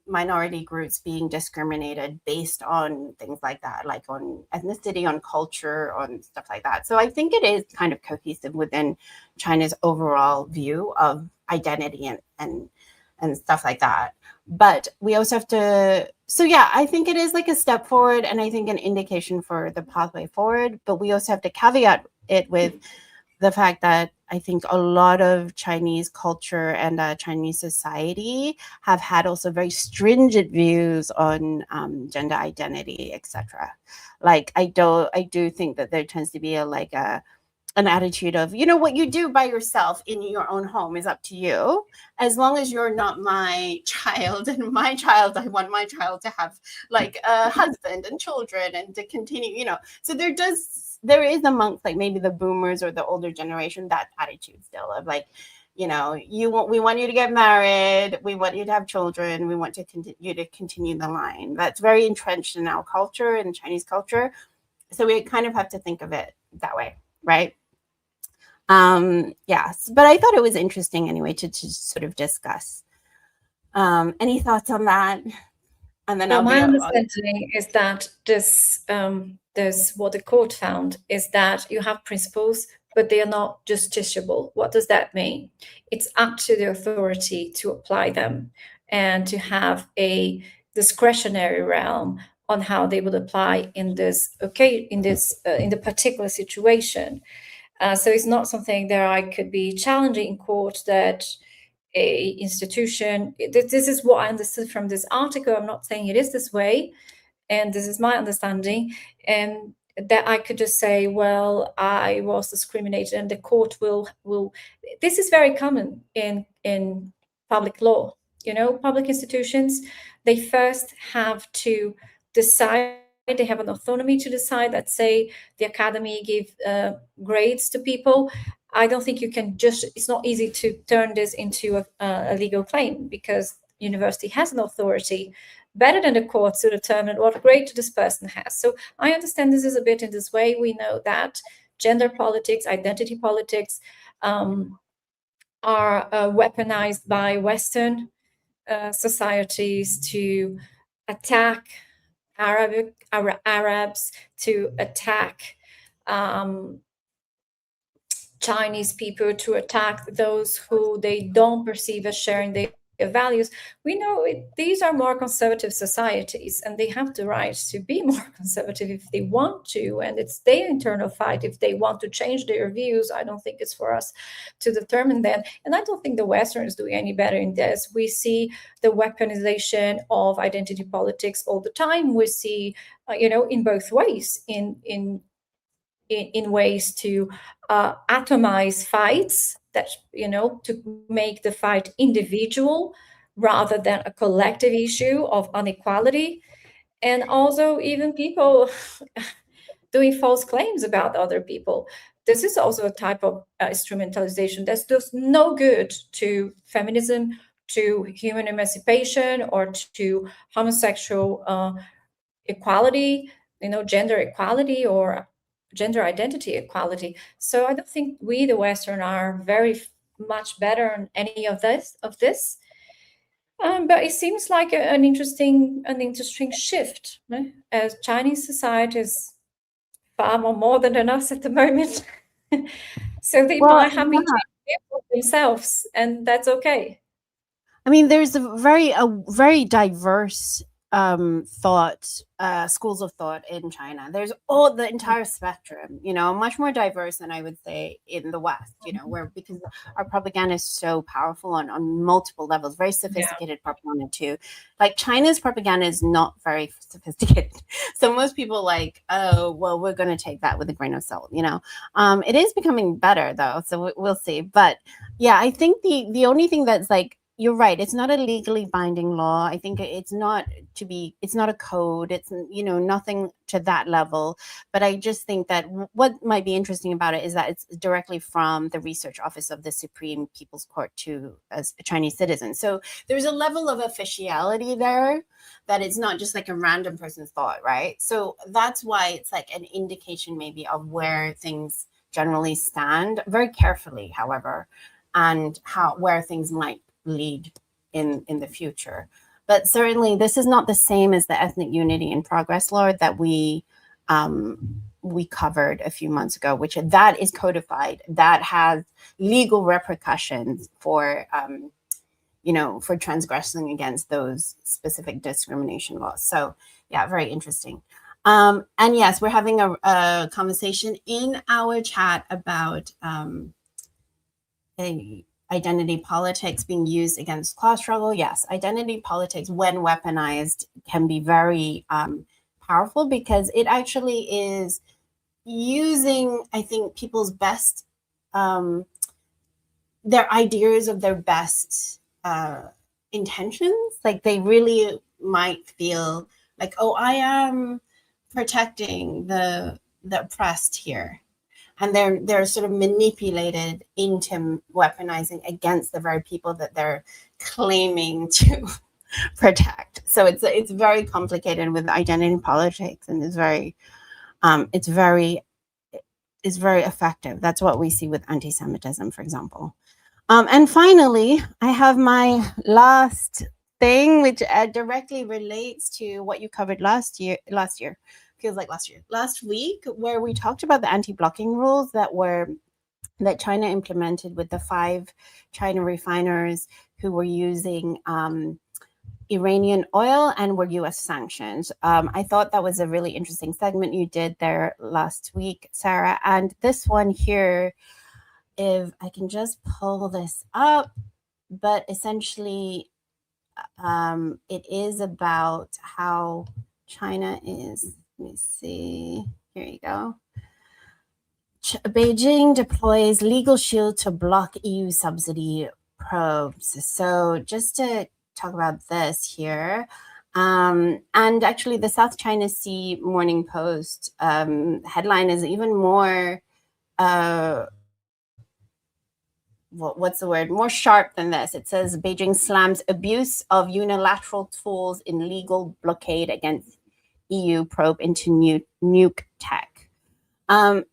[SPEAKER 1] minority groups being discriminated based on things like that, like on ethnicity, on culture, on stuff like that. So I think it is kind of cohesive within China's overall view of identity and stuff like that. But we also have to, so yeah, I think it is like a step forward, and I think an indication for the pathway forward, but we also have to caveat it with the fact that I think a lot of Chinese culture and Chinese society have had also very stringent views on gender identity, etc. Like I do think that there tends to be an attitude of, you know, what you do by yourself in your own home is up to you, as long as you're not my child, and my child, I want my child to have like a husband and children and to continue, you know. So there is amongst like maybe the boomers or the older generation that attitude still of like, you know, we want you to get married, we want you to have children, we want you to continue the line. That's very entrenched in our culture, in Chinese culture. So we kind of have to think of it that way, right? Yes, but I thought it was interesting anyway to sort of discuss. Any thoughts on that? And then
[SPEAKER 2] my understanding is that this what the court found is that you have principles, but they are not justiciable. What does that mean? It's up to the authority to apply them and to have a discretionary realm on how they would apply in the particular situation. So it's not something that I could be challenging in court that a institution. This is what I understood from this article. I'm not saying it is this way, and this is my understanding, and that I could just say, well, I was discriminated, and the court will. This is very common in public law. Public institutions, they first have to decide. They have an autonomy to decide. Let's say the academy give grades to people. I don't think you can just. It's not easy to turn this into a legal claim, because university has an authority better than the courts to determine what grade this person has. So I understand this is a bit in this way. We know that gender politics, identity politics are weaponized by Western societies to attack Arabs, to attack Chinese people, to attack those who they don't perceive as sharing their values. We know these are more conservative societies, and they have the right to be more conservative if they want to, and it's their internal fight if they want to change their views. I don't think it's for us to determine that, and I don't think the Westerners do any better in this. We see the weaponization of identity politics all the time. We see, in both ways, in ways to atomize fights, that to make the fight individual rather than a collective issue of inequality, and also even people doing false claims about other people. This is also a type of instrumentalization that does no good to feminism, to human emancipation, or to homosexual equality, gender equality, or gender identity equality. So I don't think we, the Western, are very much better on any of this. But it seems like an interesting shift, right? As Chinese society is far more modern than us at the moment. So they might have been themselves, and that's okay.
[SPEAKER 1] I mean, there's a very diverse schools of thought in China. There's the entire spectrum, much more diverse than I would say in the West, where, because our propaganda is so powerful on multiple levels, very sophisticated propaganda too. Like, China's propaganda is not very sophisticated. So most people oh, well, we're going to take that with a grain of salt, It is becoming better though, so we'll see. But yeah, I think the only thing that's you're right. It's not a legally binding law. I think it's not a code. It's, nothing to that level. But I just think that what might be interesting about it is that it's directly from the research office of the Supreme People's Court to a Chinese citizen. So there's a level of officiality there that it's not just a random person's thought, right? So that's why it's an indication maybe of where things generally stand, very carefully, however, and where things might lead in the future. But certainly this is not the same as the ethnic unity and progress law that we covered a few months ago, which that is codified, that has legal repercussions for for transgressing against those specific discrimination laws. So yeah, very interesting. And yes, we're having a conversation in our chat about identity politics being used against class struggle. Yes, identity politics, when weaponized, can be very powerful, because it actually is using, I think, people's best, their ideas of their best intentions. They really might feel oh, I am protecting the oppressed here. And they're sort of manipulated into weaponizing against the very people that they're claiming to protect. So it's very complicated with identity politics, and it's very effective. That's what we see with anti-Semitism, for example. And finally, I have my last thing, which directly relates to what you covered last week, where we talked about the anti-blocking rules that China implemented with the 5 China refiners who were using Iranian oil and were U.S. sanctioned. I thought that was a really interesting segment you did there last week, Sara. And this one here, if I can just pull this up, but essentially, it is about how China is. Let me see. Here you go. Beijing deploys legal shield to block EU subsidy probes. So just to talk about this here, and actually the South China Sea Morning Post headline is even more, what's the word? More sharp than this. It says Beijing slams abuse of unilateral tools in legal blockade against EU probe into nuke tech.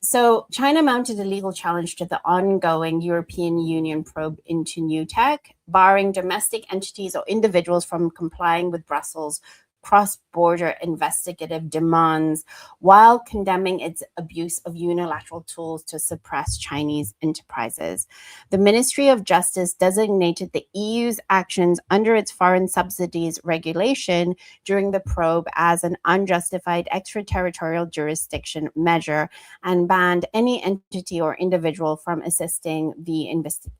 [SPEAKER 1] So China mounted a legal challenge to the ongoing European Union probe into new tech, barring domestic entities or individuals from complying with Brussels' cross-border investigative demands, while condemning its abuse of unilateral tools to suppress Chinese enterprises. The Ministry of Justice designated the EU's actions under its foreign subsidies regulation during the probe as an unjustified extraterritorial jurisdiction measure and banned any entity or individual from assisting the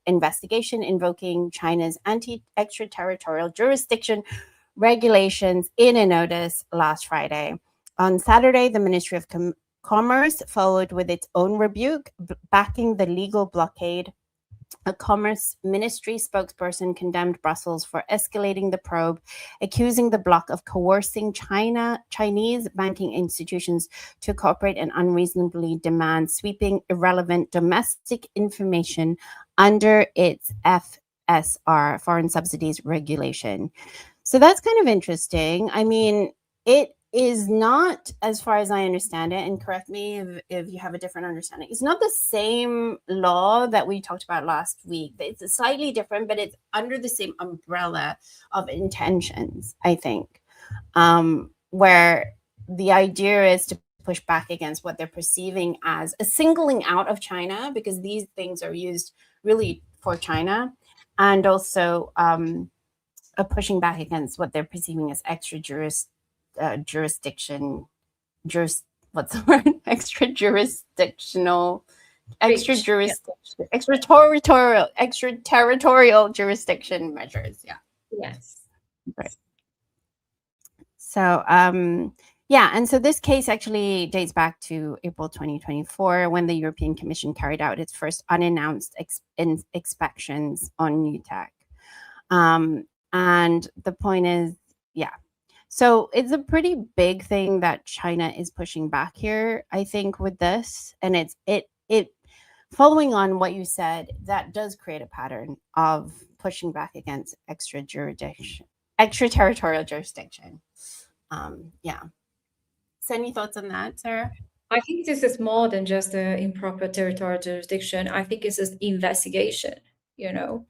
[SPEAKER 1] investigation, invoking China's anti-extraterritorial jurisdiction regulations in a notice last Friday. On Saturday, the Ministry of Commerce followed with its own rebuke, backing the legal blockade. A Commerce Ministry spokesperson condemned Brussels for escalating the probe, accusing the bloc of coercing Chinese banking institutions to cooperate and unreasonably demand sweeping, irrelevant domestic information under its FSR, Foreign Subsidies Regulation. So that's kind of interesting. I mean, it is not, as far as I understand it, and correct me if you have a different understanding, it's not the same law that we talked about last week. It's slightly different, but it's under the same umbrella of intentions, I think, where the idea is to push back against what they're perceiving as a singling out of China, because these things are used really for China, and also a pushing back against what they're perceiving as extraterritorial measures. Yeah.
[SPEAKER 2] Yes.
[SPEAKER 1] Right. So, yeah, and so this case actually dates back to April 2024, when the European Commission carried out its first unannounced inspections on new tech. And the point is, yeah. So it's a pretty big thing that China is pushing back here, I think, with this. And it following on what you said, that does create a pattern of pushing back against extraterritorial jurisdiction. Yeah. So any thoughts on that, Sarah?
[SPEAKER 2] I think this is more than just an improper territorial jurisdiction. I think it's an investigation, you know.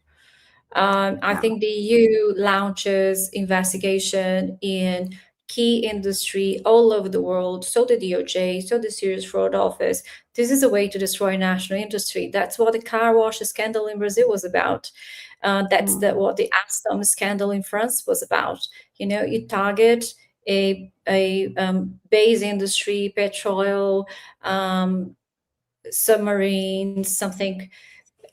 [SPEAKER 2] I think the EU launches investigation in key industry all over the world. So the DOJ, so the Serious Fraud Office. This is a way to destroy national industry. That's what the car wash scandal in Brazil was about. That's what the Alstom scandal in France was about. You know, you target a base industry, petrol, submarines, something,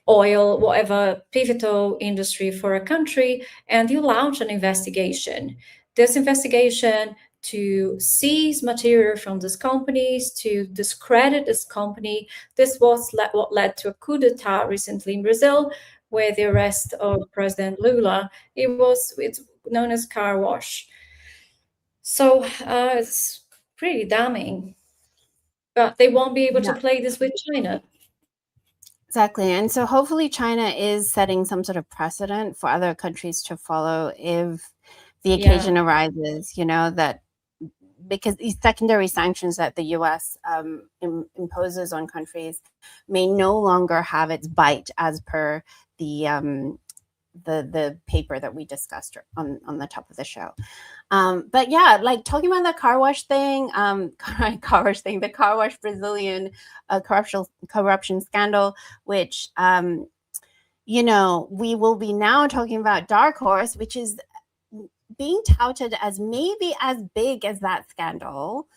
[SPEAKER 2] oil, whatever pivotal industry for a country, and you launch an investigation. This investigation to seize material from these companies, to discredit this company. This was what led to a coup d'etat recently in Brazil, where the arrest of President Lula. It's known as car wash. So it's pretty damning. But they won't be able to play this with China.
[SPEAKER 1] Exactly. And so hopefully China is setting some sort of precedent for other countries to follow if the occasion arises, you know, that because these secondary sanctions that the US imposes on countries may no longer have its bite, as per the paper that we discussed on the top of the show. But yeah, like talking about the car wash thing, the car wash Brazilian corruption scandal, which, you know, we will be now talking about Dark Horse, which is being touted as maybe as big as that scandal.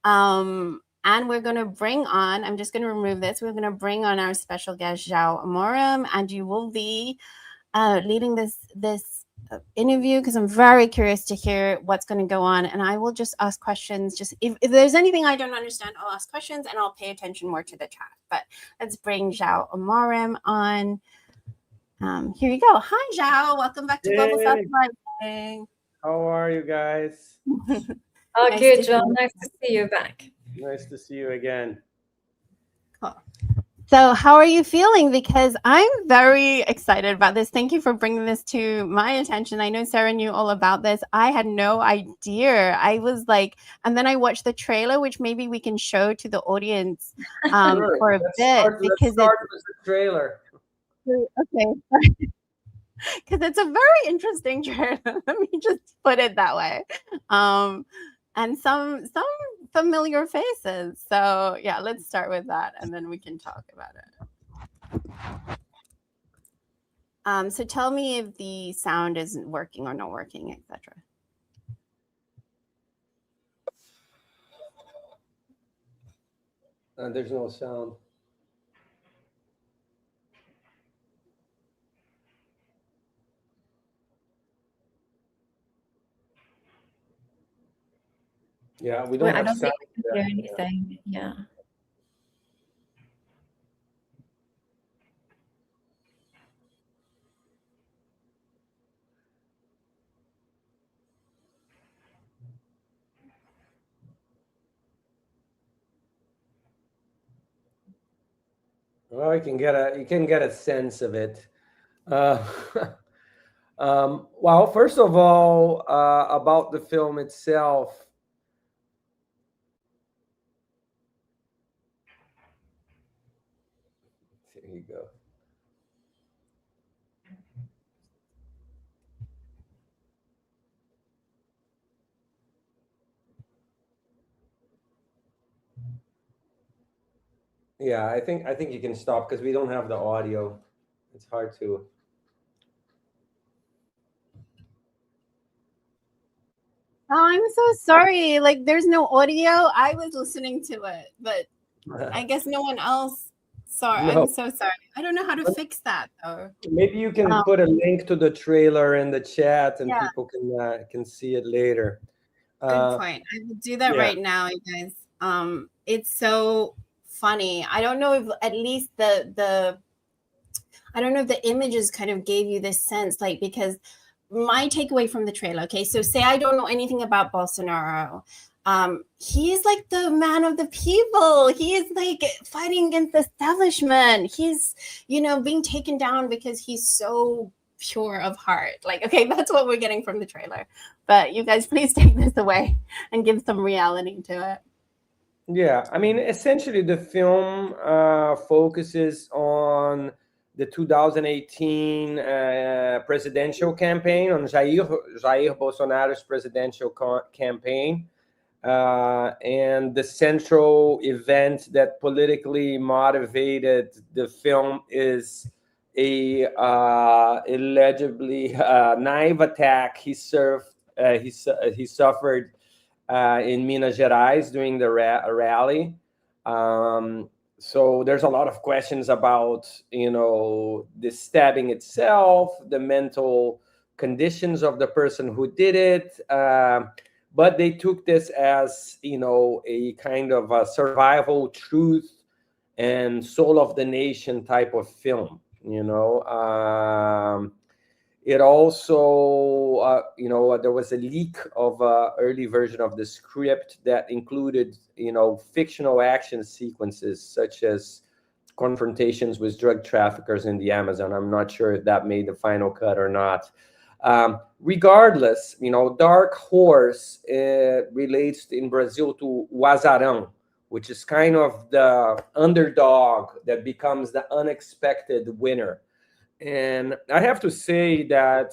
[SPEAKER 1] And we're going to bring on, I'm just going to remove this. We're going to bring on our special guest, João Amorim, and you will be leading this interview because I'm very curious to hear what's going to go on, and I will just ask questions. Just if there's anything I don't understand, I'll ask questions and I'll pay attention more to the chat. But let's bring João Amorim on. Here you go. Hi, João. Welcome back to Global South Live.
[SPEAKER 3] How are you guys?
[SPEAKER 2] Oh, nice good, João. Nice to see you back.
[SPEAKER 3] Nice to see you again.
[SPEAKER 1] Cool. So how are you feeling? Because I'm very excited about this. Thank you for bringing this to my attention. I know Sarah knew all about this. I had no idea. I was like, and then I watched the trailer, which maybe we can show to the audience
[SPEAKER 3] Sure.
[SPEAKER 1] for a bit.
[SPEAKER 3] Let's start with the trailer.
[SPEAKER 1] Okay. Because it's a very interesting trailer. Let me just put it that way. And some familiar faces. So yeah, let's start with that and then we can talk about it. So tell me if the sound isn't working or not working, etc.
[SPEAKER 3] There's no sound. Yeah, we don't have
[SPEAKER 2] I don't
[SPEAKER 3] sound.
[SPEAKER 2] think I can hear anything. Yeah.
[SPEAKER 3] Well, you can get a sense of it. Well, first of all, about the film itself. Here you go. Yeah, I think you can stop because we don't have the audio. It's hard to.
[SPEAKER 1] Oh, I'm so sorry. Like, there's no audio. I was listening to it, but I guess no one else saw it.
[SPEAKER 3] No.
[SPEAKER 1] I'm so sorry. I don't know how to fix that though.
[SPEAKER 3] Maybe you can put a link to the trailer in the chat, and
[SPEAKER 1] Yeah.
[SPEAKER 3] people can see it later.
[SPEAKER 1] Good point. I will do that right now, you guys. It's so funny. I don't know if at least the I don't know if the images kind of gave you this sense, like, because my takeaway from the trailer, okay, so say I don't know anything about Bolsonaro. He is like the man of the people. He is like fighting against the establishment. He's, being taken down because he's so pure of heart. Like, okay, that's what we're getting from the trailer. But you guys, please take this away and give some reality to it.
[SPEAKER 3] Yeah, I mean, essentially the film focuses on the 2018 presidential campaign, on Jair Bolsonaro's presidential campaign. And the central event that politically motivated the film is a allegedly knife attack he suffered in Minas Gerais during the rally. So there's a lot of questions about, the stabbing itself, the mental conditions of the person who did it. But they took this as, a kind of a survival truth and soul of the nation type of film, It also, there was a leak of an early version of the script that included, fictional action sequences, such as confrontations with drug traffickers in the Amazon. I'm not sure if that made the final cut or not. Regardless, Dark Horse relates in Brazil to o azarão, which is kind of the underdog that becomes the unexpected winner. And I have to say that,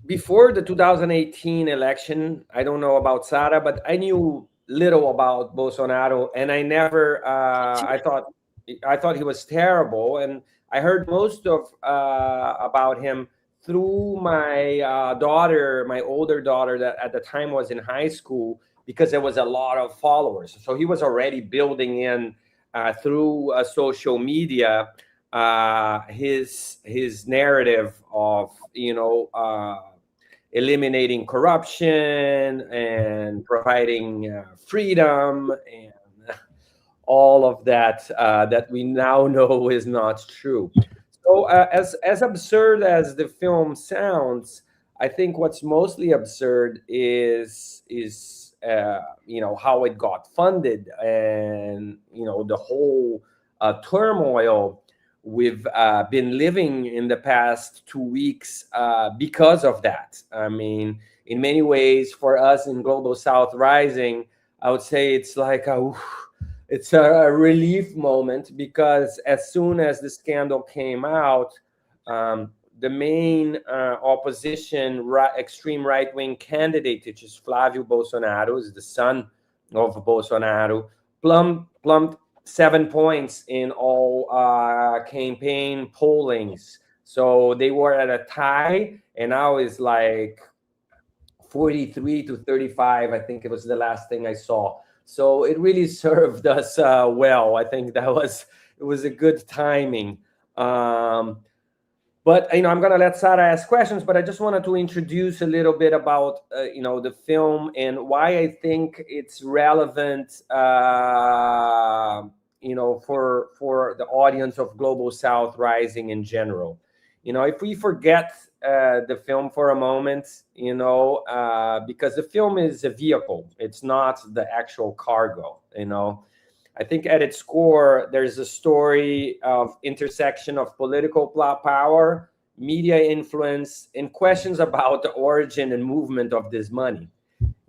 [SPEAKER 3] before the 2018 election, I don't know about Sara, but I knew little about Bolsonaro, and I never, I thought he was terrible, and I heard most of about him through my daughter, my older daughter, that at the time was in high school, because there was a lot of followers. So he was already building in through social media his narrative of eliminating corruption and providing freedom and all of that that we now know is not true. So as absurd as the film sounds, I think what's mostly absurd is how it got funded, and the whole turmoil we've been living in the past 2 weeks because of that. I mean, in many ways, for us in Global South Rising, I would say it's like it's a relief moment, because as soon as the scandal came out, the main opposition extreme right-wing candidate, which is Flávio Bolsonaro, is the son of Bolsonaro, plumped 7 points in all campaign pollings. So they were at a tie, and now it's like 43-35. I think it was the last thing I saw. So it really served us well. I think it was a good timing. But I'm going to let Sara ask questions, but I just wanted to introduce a little bit about the film and why I think it's relevant for the audience of Global South Rising in general. If we forget the film for a moment, because the film is a vehicle, it's not the actual cargo. I think at its core, there's a story of intersection of political power, media influence, and questions about the origin and movement of this money.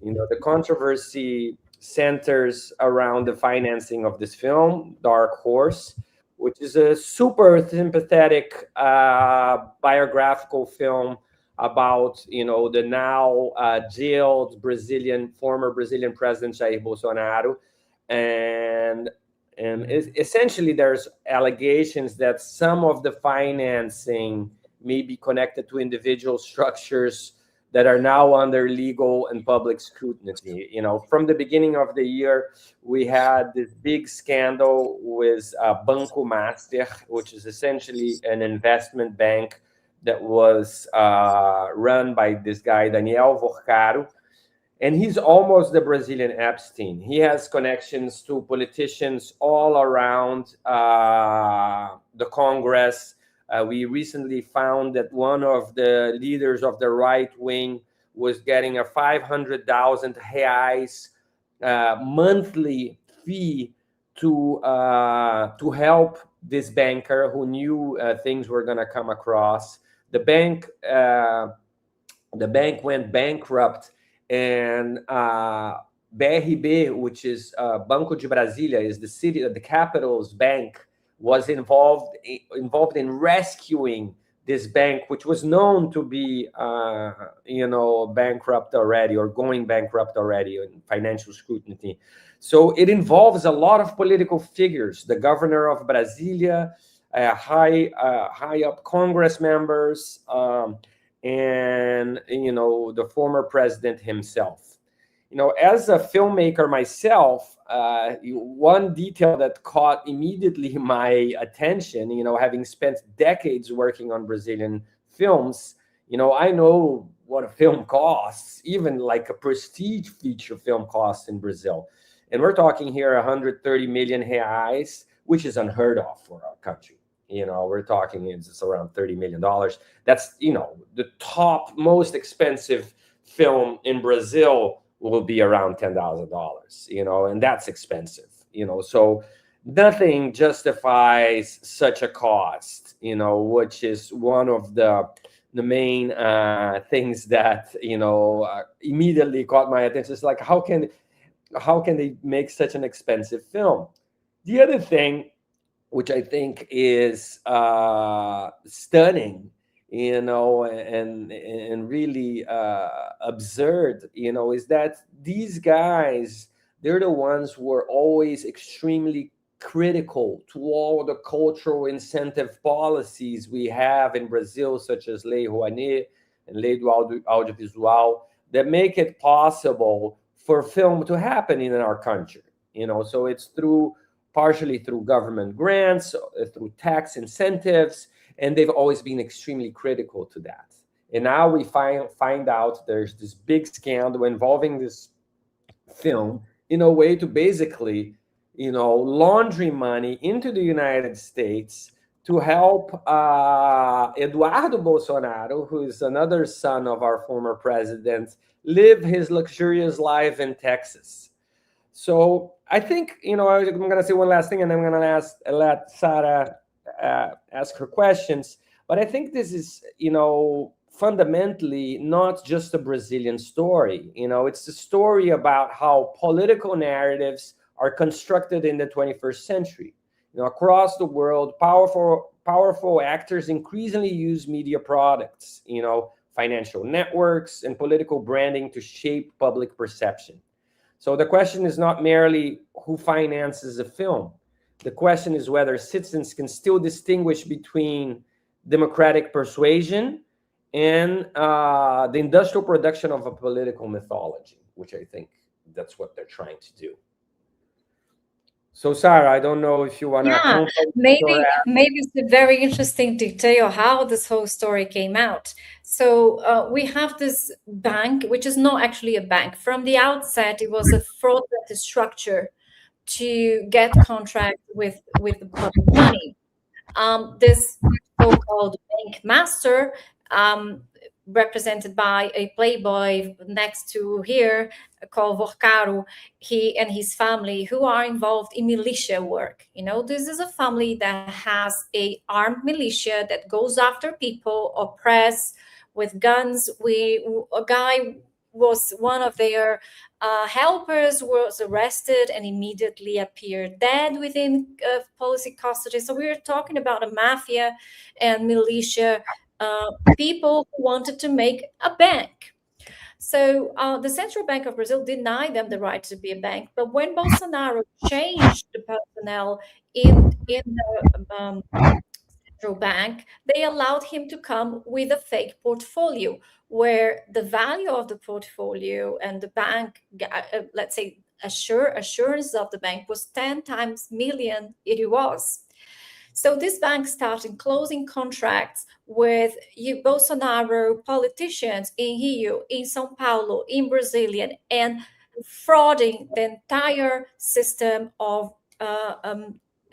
[SPEAKER 3] The controversy centers around the financing of this film, Dark Horse, which is a super sympathetic biographical film about, the now jailed former Brazilian president Jair Bolsonaro. And essentially there's allegations that some of the financing may be connected to individual structures that are now under legal and public scrutiny. From the beginning of the year, we had this big scandal with Banco Master, which is essentially an investment bank that was run by this guy, Daniel Vorcaro. And he's almost the Brazilian Epstein. He has connections to politicians all around the Congress. We recently found that one of the leaders of the right wing was getting a 500,000 reais monthly fee to help this banker who knew things were going to come across. The bank went bankrupt. And BRB, which is Banco de Brasília, is the capital's bank, was involved in rescuing this bank, which was known to be, bankrupt already or going bankrupt already in financial scrutiny. So it involves a lot of political figures: the governor of Brasília, high up Congress members. And the former president himself. As a filmmaker myself, one detail that caught immediately my attention, having spent decades working on Brazilian films, I know what a film costs, even like a prestige feature film costs in Brazil. And we're talking here 130 million reais, which is unheard of for our country. We're talking it's around $30 million. That's, the top most expensive film in Brazil will be around $10,000, and that's expensive, so nothing justifies such a cost, which is one of the main things that, immediately caught my attention. It's like, how can they make such an expensive film? The other thing, which I think is stunning, and really absurd, is that these guys, they're the ones who are always extremely critical to all the cultural incentive policies we have in Brazil, such as Lei Rouanet and Lei do Audiovisual, that make it possible for film to happen in our country. So it's through partially through government grants, through tax incentives, and they've always been extremely critical to that. And now we find out there's this big scandal involving this film in a way to basically, laundry money into the United States to help Eduardo Bolsonaro, who is another son of our former president, live his luxurious life in Texas. So I think, I'm going to say one last thing, and I'm going to let Sara ask her questions. But I think this is, fundamentally not just a Brazilian story. It's a story about how political narratives are constructed in the 21st century. Across the world, powerful actors increasingly use media products, financial networks and political branding to shape public perception. So the question is not merely who finances a film. The question is whether citizens can still distinguish between democratic persuasion and the industrial production of a political mythology, which I think that's what they're trying to do. So, Sara, I don't know if you want to...
[SPEAKER 2] maybe it's a very interesting detail how this whole story came out. So we have this bank, which is not actually a bank. From the outset, it was a fraudulent structure to get contract with the public money. This so-called bank master, represented by a playboy next to here called Vorcaro, he and his family, who are involved in militia work. This is a family that has a armed militia that goes after people, oppress with guns. A guy was one of their helpers, was arrested and immediately appeared dead within police custody. So we were talking about a mafia and militia people who wanted to make a bank. So the Central Bank of Brazil denied them the right to be a bank. But when Bolsonaro changed the personnel in the Central Bank, they allowed him to come with a fake portfolio where the value of the portfolio and the bank, let's say, assurance of the bank was 10 times million it was. So this bank started closing contracts with Bolsonaro politicians in Rio, in São Paulo, in Brazilian, and frauding the entire system of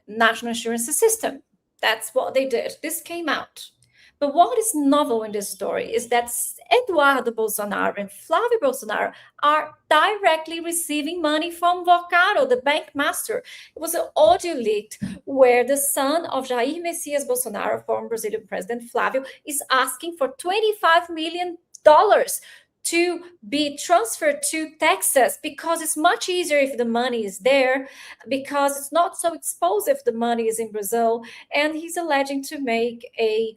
[SPEAKER 2] national insurance system. That's what they did. This came out. But what is novel in this story is that Eduardo Bolsonaro and Flávio Bolsonaro are directly receiving money from Vorcaro, the bank master. It was an audio leaked where the son of Jair Messias Bolsonaro, former Brazilian president Flávio, is asking for $25 million to be transferred to Texas because it's much easier if the money is there, because it's not so exposed if the money is in Brazil. And he's alleging to make a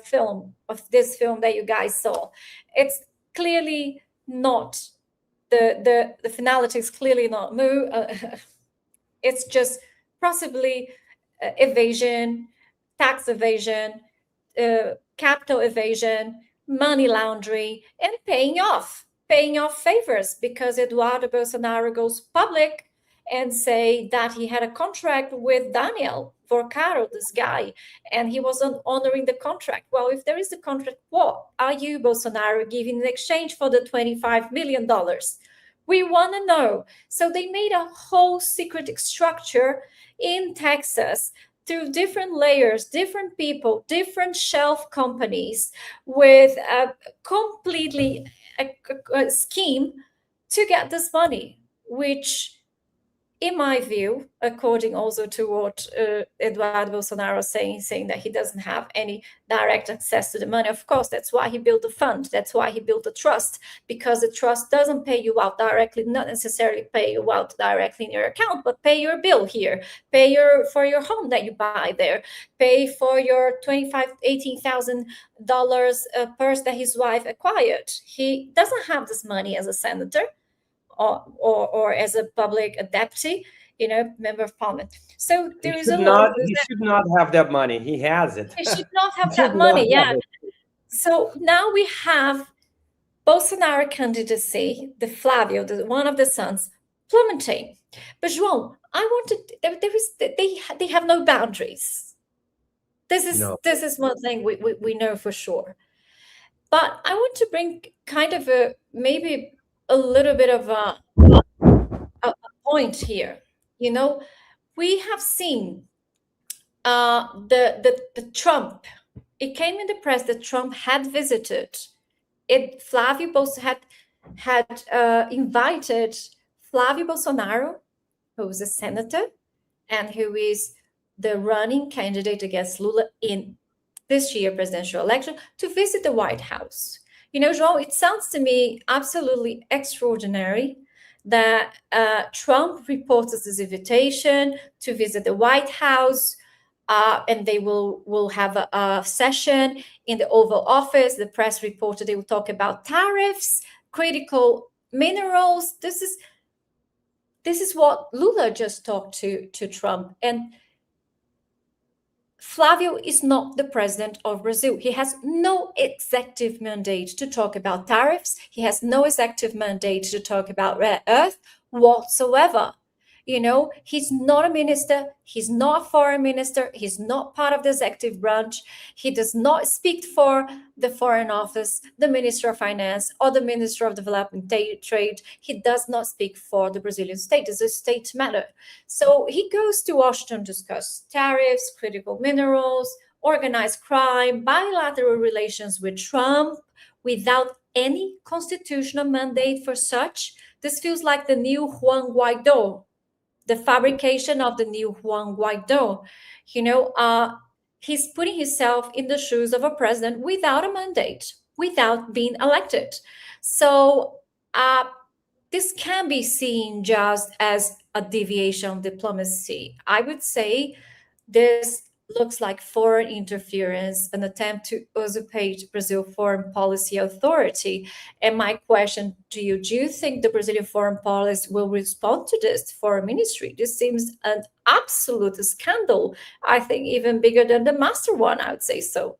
[SPEAKER 2] film of this film that you guys saw. It's clearly not the finality is clearly not it's just possibly evasion, tax evasion, capital evasion, money laundering, and paying off favors, because Eduardo Bolsonaro goes public and say that he had a contract with Daniel Vorcaro, this guy, and he wasn't honoring the contract. Well, if there is a contract, what are you, Bolsonaro, giving in exchange for the $25 million? We want to know. So they made a whole secret structure in Texas through different layers, different people, different shelf companies, with a completely a scheme to get this money, which, in my view, according also to what Eduardo Bolsonaro is saying that he doesn't have any direct access to the money. Of course, that's why he built a fund. That's why he built a trust, because the trust doesn't pay you out directly, not necessarily pay you out directly in your account, but pay your bill here, pay for your home that you buy there, pay for your $18,000 purse that his wife acquired. He doesn't have this money as a senator or as a public deputy, member of parliament. So there is a lot.
[SPEAKER 3] He should not have that money. He has it.
[SPEAKER 2] He should not have that money. Yeah. So now we have Bolsonaro candidacy, the Flávio, one of the sons, plummeting. But João, they have no boundaries. This is one thing we know for sure. But I want to bring kind of maybe a little bit of a point here. We have seen the Trump. It came in the press that Trump had visited. Flávio had invited Flávio Bolsonaro, who is a senator and who is the running candidate against Lula in this year presidential election, to visit the White House. João, it sounds to me absolutely extraordinary that Trump reports this invitation to visit the White House, and they will have a session in the Oval Office. The press reported they will talk about tariffs, critical minerals. This is what Lula just talked to Trump. And Flávio is not the president of Brazil. He has no executive mandate to talk about tariffs. He has no executive mandate to talk about rare earth whatsoever. He's not a minister. He's not a foreign minister. He's not part of the executive branch. He does not speak for the Foreign Office, the Minister of Finance, or the Minister of Development Trade. He does not speak for the Brazilian state. It's a state matter. So he goes to Washington to discuss tariffs, critical minerals, organized crime, bilateral relations with Trump, without any constitutional mandate for such. This feels like the new Juan Guaido. The fabrication of the new Juan Guaido. He's putting himself in the shoes of a president without a mandate, without being elected. So this can be seen just as a deviation of diplomacy. I would say this looks like foreign interference, an attempt to usurpate Brazil's foreign policy authority. And my question to you, do you think the Brazilian foreign policy will respond to this foreign ministry? This seems an absolute scandal. I think even bigger than the master one, I would say so.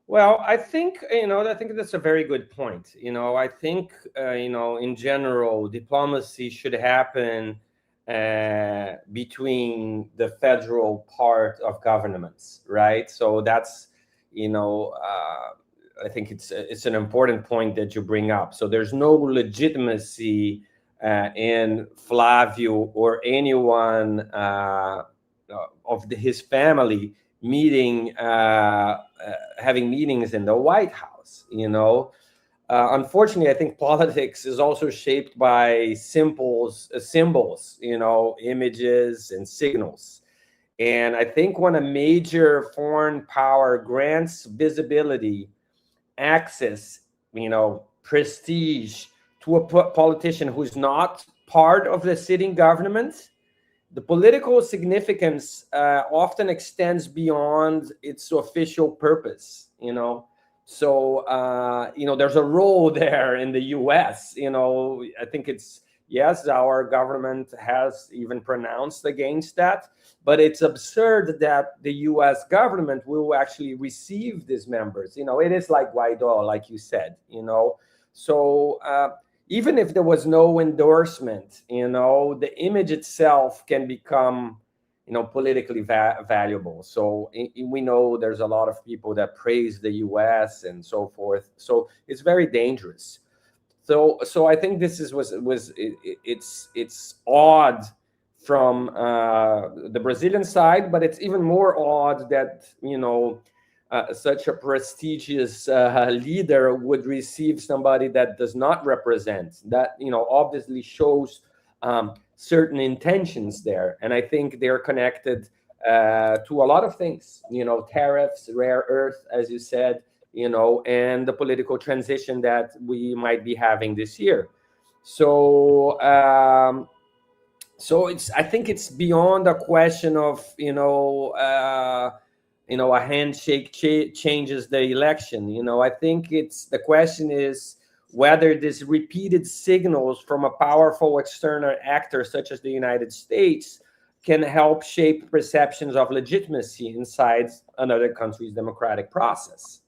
[SPEAKER 3] Well, I think that's a very good point. I think, in general, diplomacy should happen between the federal part of governments, right? So that's, I think it's an important point that you bring up. So there's no legitimacy in Flávio or anyone of his family having meetings in the White House, Unfortunately, I think politics is also shaped by symbols, images and signals. And I think when a major foreign power grants visibility, access, prestige to a politician who's not part of the sitting government, the political significance often extends beyond its official purpose, So, there's a role there in the U.S., I think yes, our government has even pronounced against that, but it's absurd that the U.S. government will actually receive these members. It is like Guaido, like you said, So even if there was no endorsement, the image itself can become politically valuable. So we know there's a lot of people that praise the U.S. and so forth. So it's very dangerous. So I think this it's odd from the Brazilian side, but it's even more odd that such a prestigious leader would receive somebody that does not represent. That obviously shows certain intentions there, and I think they're connected to a lot of things, tariffs, rare earth, as you said, and the political transition that we might be having this year. So I think it's beyond a question of a handshake changes the election. I think the question is whether these repeated signals from a powerful external actor such as the United States can help shape perceptions of legitimacy inside another country's democratic process,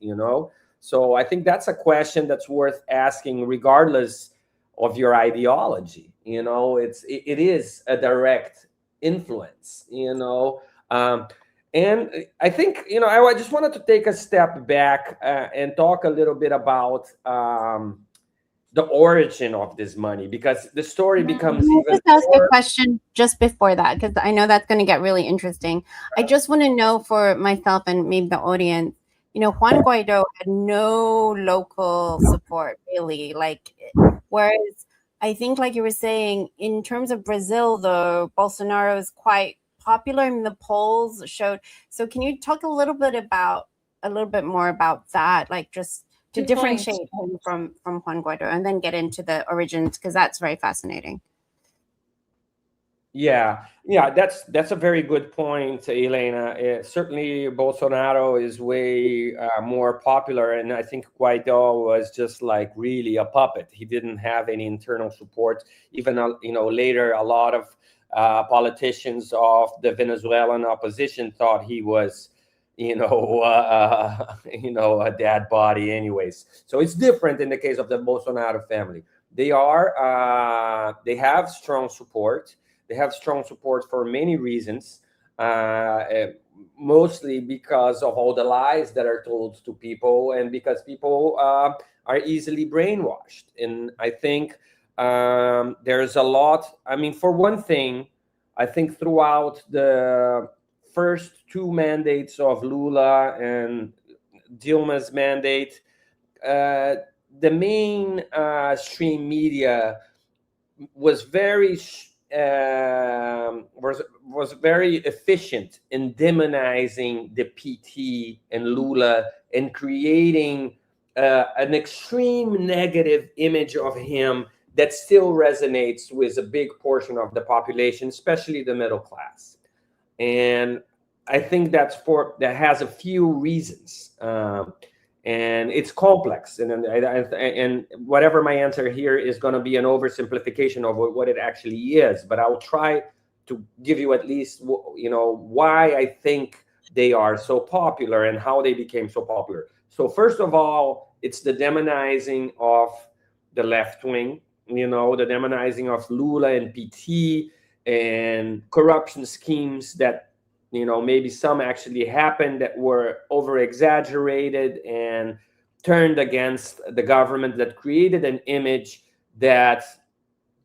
[SPEAKER 3] So I think that's a question that's worth asking regardless of your ideology. It is a direct influence. And I think, I just wanted to take a step back and talk a little bit about the origin of this money, because the story becomes
[SPEAKER 1] Can I
[SPEAKER 3] even
[SPEAKER 1] just ask
[SPEAKER 3] more...
[SPEAKER 1] a question just before that, because I know that's going to get really interesting. I just want to know for myself and maybe the audience, Juan Guaido had no local support, really. Whereas I think, like you were saying, in terms of Brazil, though, Bolsonaro is quite popular, and the polls showed. So can you talk a little bit more about that, just to differentiate him from Juan Guaido, and then get into the origins, because that's very fascinating.
[SPEAKER 3] Yeah, that's a very good point, Ileana. Certainly, Bolsonaro is way more popular, and I think Guaido was just really a puppet. He didn't have any internal support. Even later, a lot of politicians of the Venezuelan opposition thought he was, a dead body, anyways. So it's different in the case of the Bolsonaro family. They have strong support. They have strong support for many reasons, mostly because of all the lies that are told to people, and because people are easily brainwashed. And I think there's a lot. I mean, for one thing, I think throughout the first two mandates of Lula and Dilma's mandate, the mainstream media was very efficient in demonizing the PT and Lula, and creating an extreme negative image of him that still resonates with a big portion of the population, especially the middle class. And I think that has a few reasons, and it's complex. And whatever my answer here is going to be an oversimplification of what it actually is, but I'll try to give you at least why I think they are so popular and how they became so popular. So first of all, it's the demonizing of the left wing, the demonizing of Lula and PT, and corruption schemes that maybe some actually happened that were over exaggerated and turned against the government, that created an image that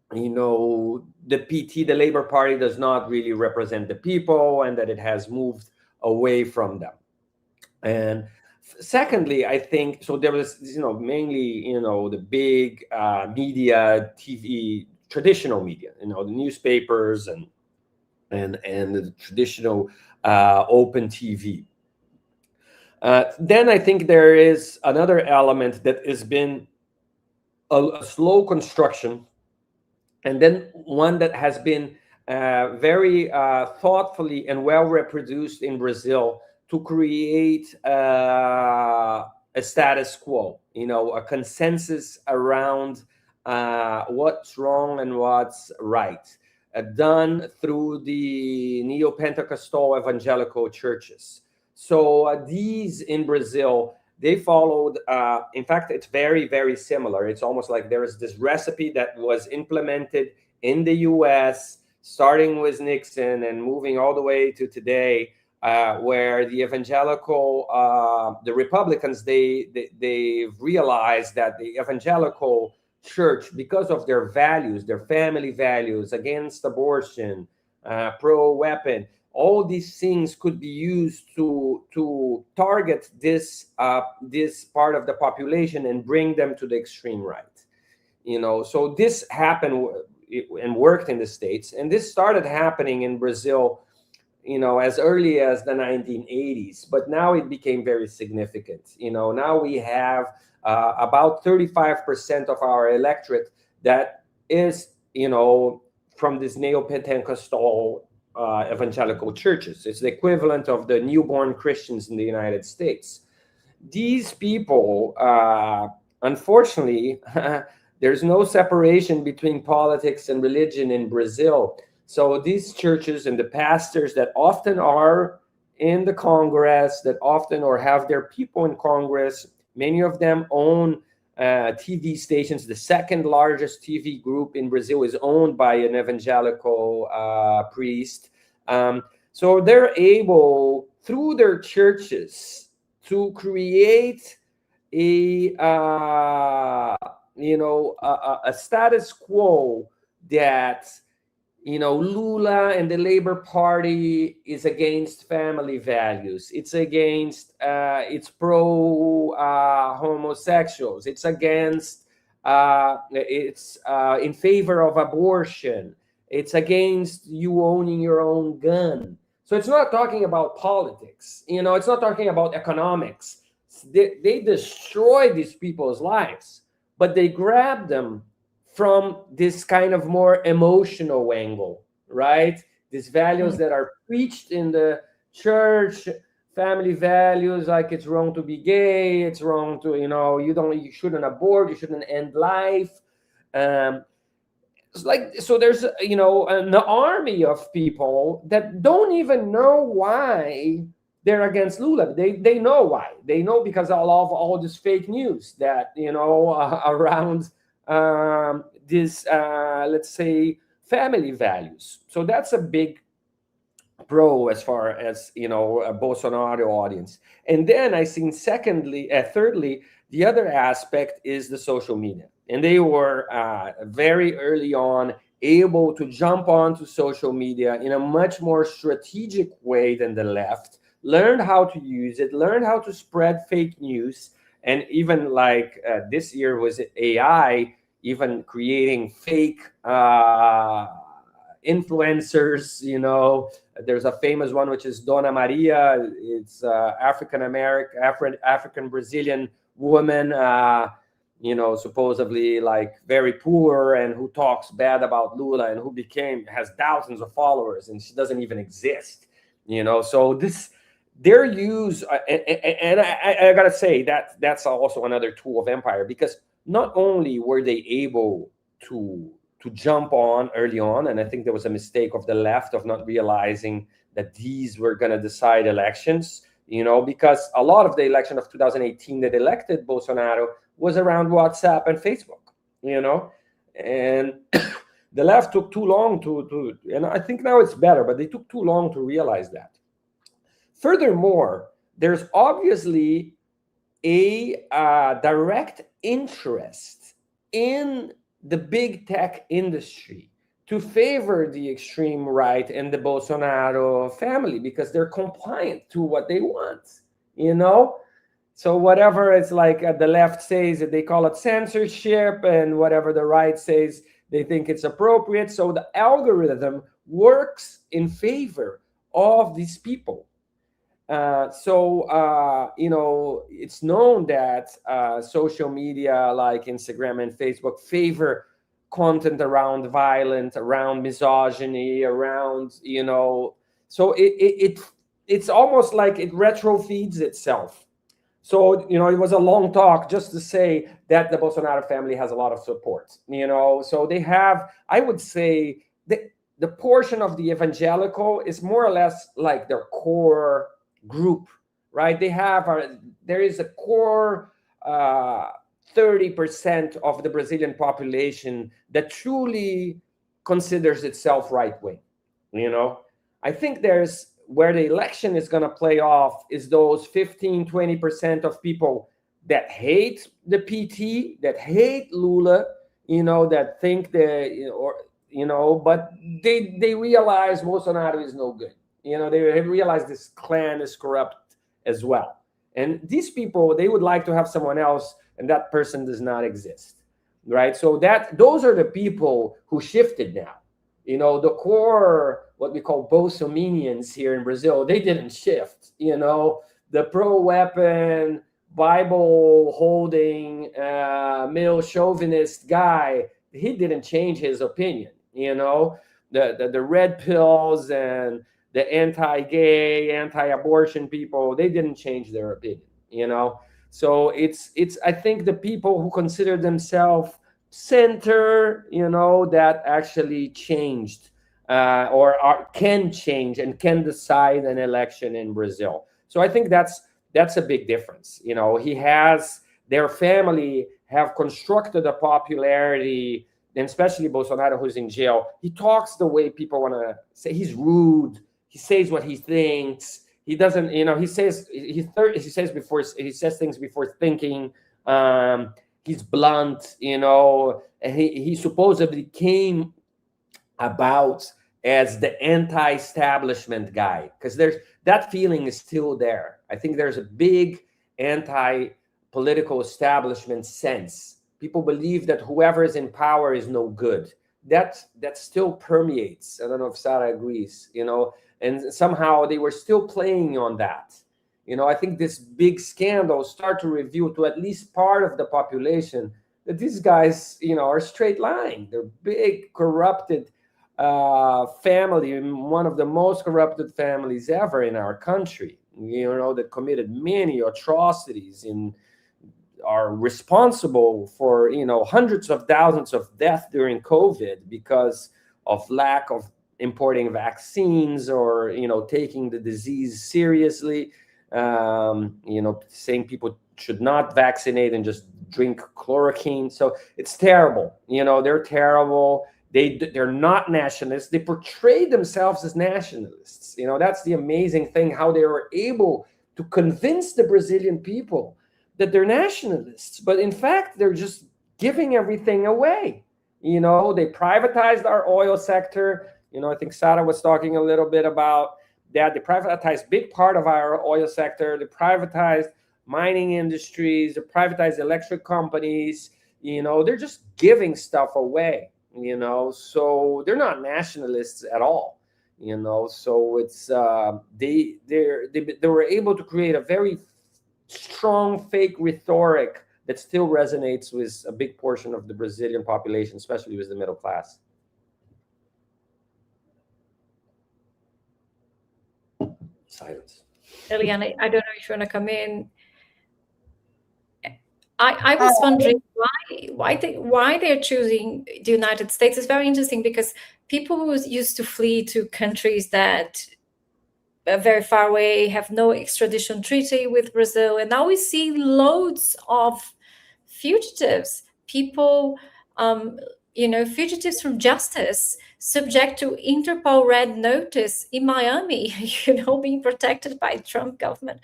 [SPEAKER 3] the PT, the Labour Party, does not really represent the people, and that it has moved away from them. And secondly, I think so there was mainly the big media, TV, traditional media, the newspapers and the traditional open TV. Then I think there is another element that has been a slow construction, and then one that has been very thoughtfully and well reproduced in Brazil to create a status quo, a consensus around what's wrong and what's right. Done through the neo-Pentecostal evangelical churches. So these in Brazil, they followed, in fact, it's very, very similar. It's almost like there is this recipe that was implemented in the US, starting with Nixon and moving all the way to today, where the evangelical, the Republicans, they realized that the evangelical church, because of their values, their family values, against abortion, pro-weapon, all these things could be used to target this part of the population and bring them to the extreme right. So this happened and worked in the States, and this started happening in Brazil as early as the 1980s, but now it became very significant. Now we have about 35% of our electorate that is, from this neo-Pentecostal evangelical churches. It's the equivalent of the newborn Christians in the United States. These people, unfortunately, there's no separation between politics and religion in Brazil. So these churches and the pastors that often are in the Congress, that often or have their people in Congress, many of them own TV stations. The second largest TV group in Brazil is owned by an evangelical priest. So they're able, through their churches, to create a status quo that, Lula and the Labor Party is against family values. It's against, it's pro homosexuals. It's against, it's in favor of abortion. It's against you owning your own gun. So it's not talking about politics. It's not talking about economics. They destroy these people's lives, but they grab them from this kind of more emotional angle, right? These values that are preached in the church, family values, like it's wrong to be gay, it's wrong to, you shouldn't abort, you shouldn't end life. It's like, so there's, an army of people that don't even know why they're against Lula. They know why. They know because of all this fake news that, around this, let's say, family values. So that's a big pro as far as, a Bolsonaro audience. And then I think thirdly, the other aspect is the social media. And they were very early on able to jump onto social media in a much more strategic way than the left, learned how to use it, learned how to spread fake news. And even like this year was AI, even creating fake influencers. There's a famous one, which is Dona Maria. It's African Brazilian woman, supposedly like very poor and who talks bad about Lula and who has thousands of followers, and she doesn't even exist. So their use, and I gotta say that's also another tool of empire, because not only were they able to jump on early on, and I think there was a mistake of the left of not realizing that these were going to decide elections, because a lot of the election of 2018 that elected Bolsonaro was around WhatsApp and Facebook, and the left took too long to, and I think now it's better, but they took too long to realize that. Furthermore, there's obviously a direct interest in the big tech industry to favor the extreme right and the Bolsonaro family, because they're compliant to what they want, So whatever it's like the left says, they call it censorship, and whatever the right says, they think it's appropriate. So the algorithm works in favor of these people. It's known that social media like Instagram and Facebook favor content around violence, around misogyny, around, so it's almost like it retrofeeds itself. So, it was a long talk just to say that the Bolsonaro family has a lot of support, so they have, I would say, the portion of the evangelical is more or less like their core group, right? There is a core 30% of the Brazilian population that truly considers itself right-wing. I think there's where the election is going to play off is those 15-20% of people that hate the PT, that hate Lula, that think but they realize Bolsonaro is no good. They realize this clan is corrupt as well. And these people, they would like to have someone else, and that person does not exist, right? So those are the people who shifted now. The core, what we call Bolsominions here in Brazil, they didn't shift. The pro-weapon, Bible-holding, male chauvinist guy, he didn't change his opinion. The red pills and the anti-gay, anti-abortion people, they didn't change their opinion, So it's I think the people who consider themselves center, that actually changed can change and can decide an election in Brazil. So I think that's a big difference. Their family have constructed a popularity, and especially Bolsonaro, who's in jail. He talks the way people want to say. He's rude. He says what he thinks. He doesn't, he says things before thinking. He's blunt, and he supposedly came about as the anti-establishment guy, because that feeling is still there. I think there's a big anti-political establishment sense. People believe that whoever is in power is no good. That still permeates. I don't know if Sara agrees, and somehow they were still playing on that. I think this big scandal start to reveal to at least part of the population that these guys, are straight line. They're big, corrupted family, one of the most corrupted families ever in our country, that committed many atrocities and are responsible for, hundreds of thousands of deaths during COVID because of lack of importing vaccines or, taking the disease seriously. Saying people should not vaccinate and just drink chloroquine. So it's terrible. They're terrible. They're not nationalists. They portray themselves as nationalists. That's the amazing thing, how they were able to convince the Brazilian people that they're nationalists. But in fact, they're just giving everything away. They privatized our oil sector. I think Sara was talking a little bit about that. They privatized big part of our oil sector. They privatized mining industries. They privatized electric companies. They're just giving stuff away. So they're not nationalists at all. So it's they were able to create a very strong fake rhetoric that still resonates with a big portion of the Brazilian population, especially with the middle class. Silence.
[SPEAKER 2] Ileana, I don't know if you want to come in. I was wondering why they're choosing the United States. It's very interesting because people who used to flee to countries that are very far away, have no extradition treaty with Brazil, and now we see loads of fugitives, people, fugitives from justice, subject to Interpol red notice in Miami, being protected by the Trump government.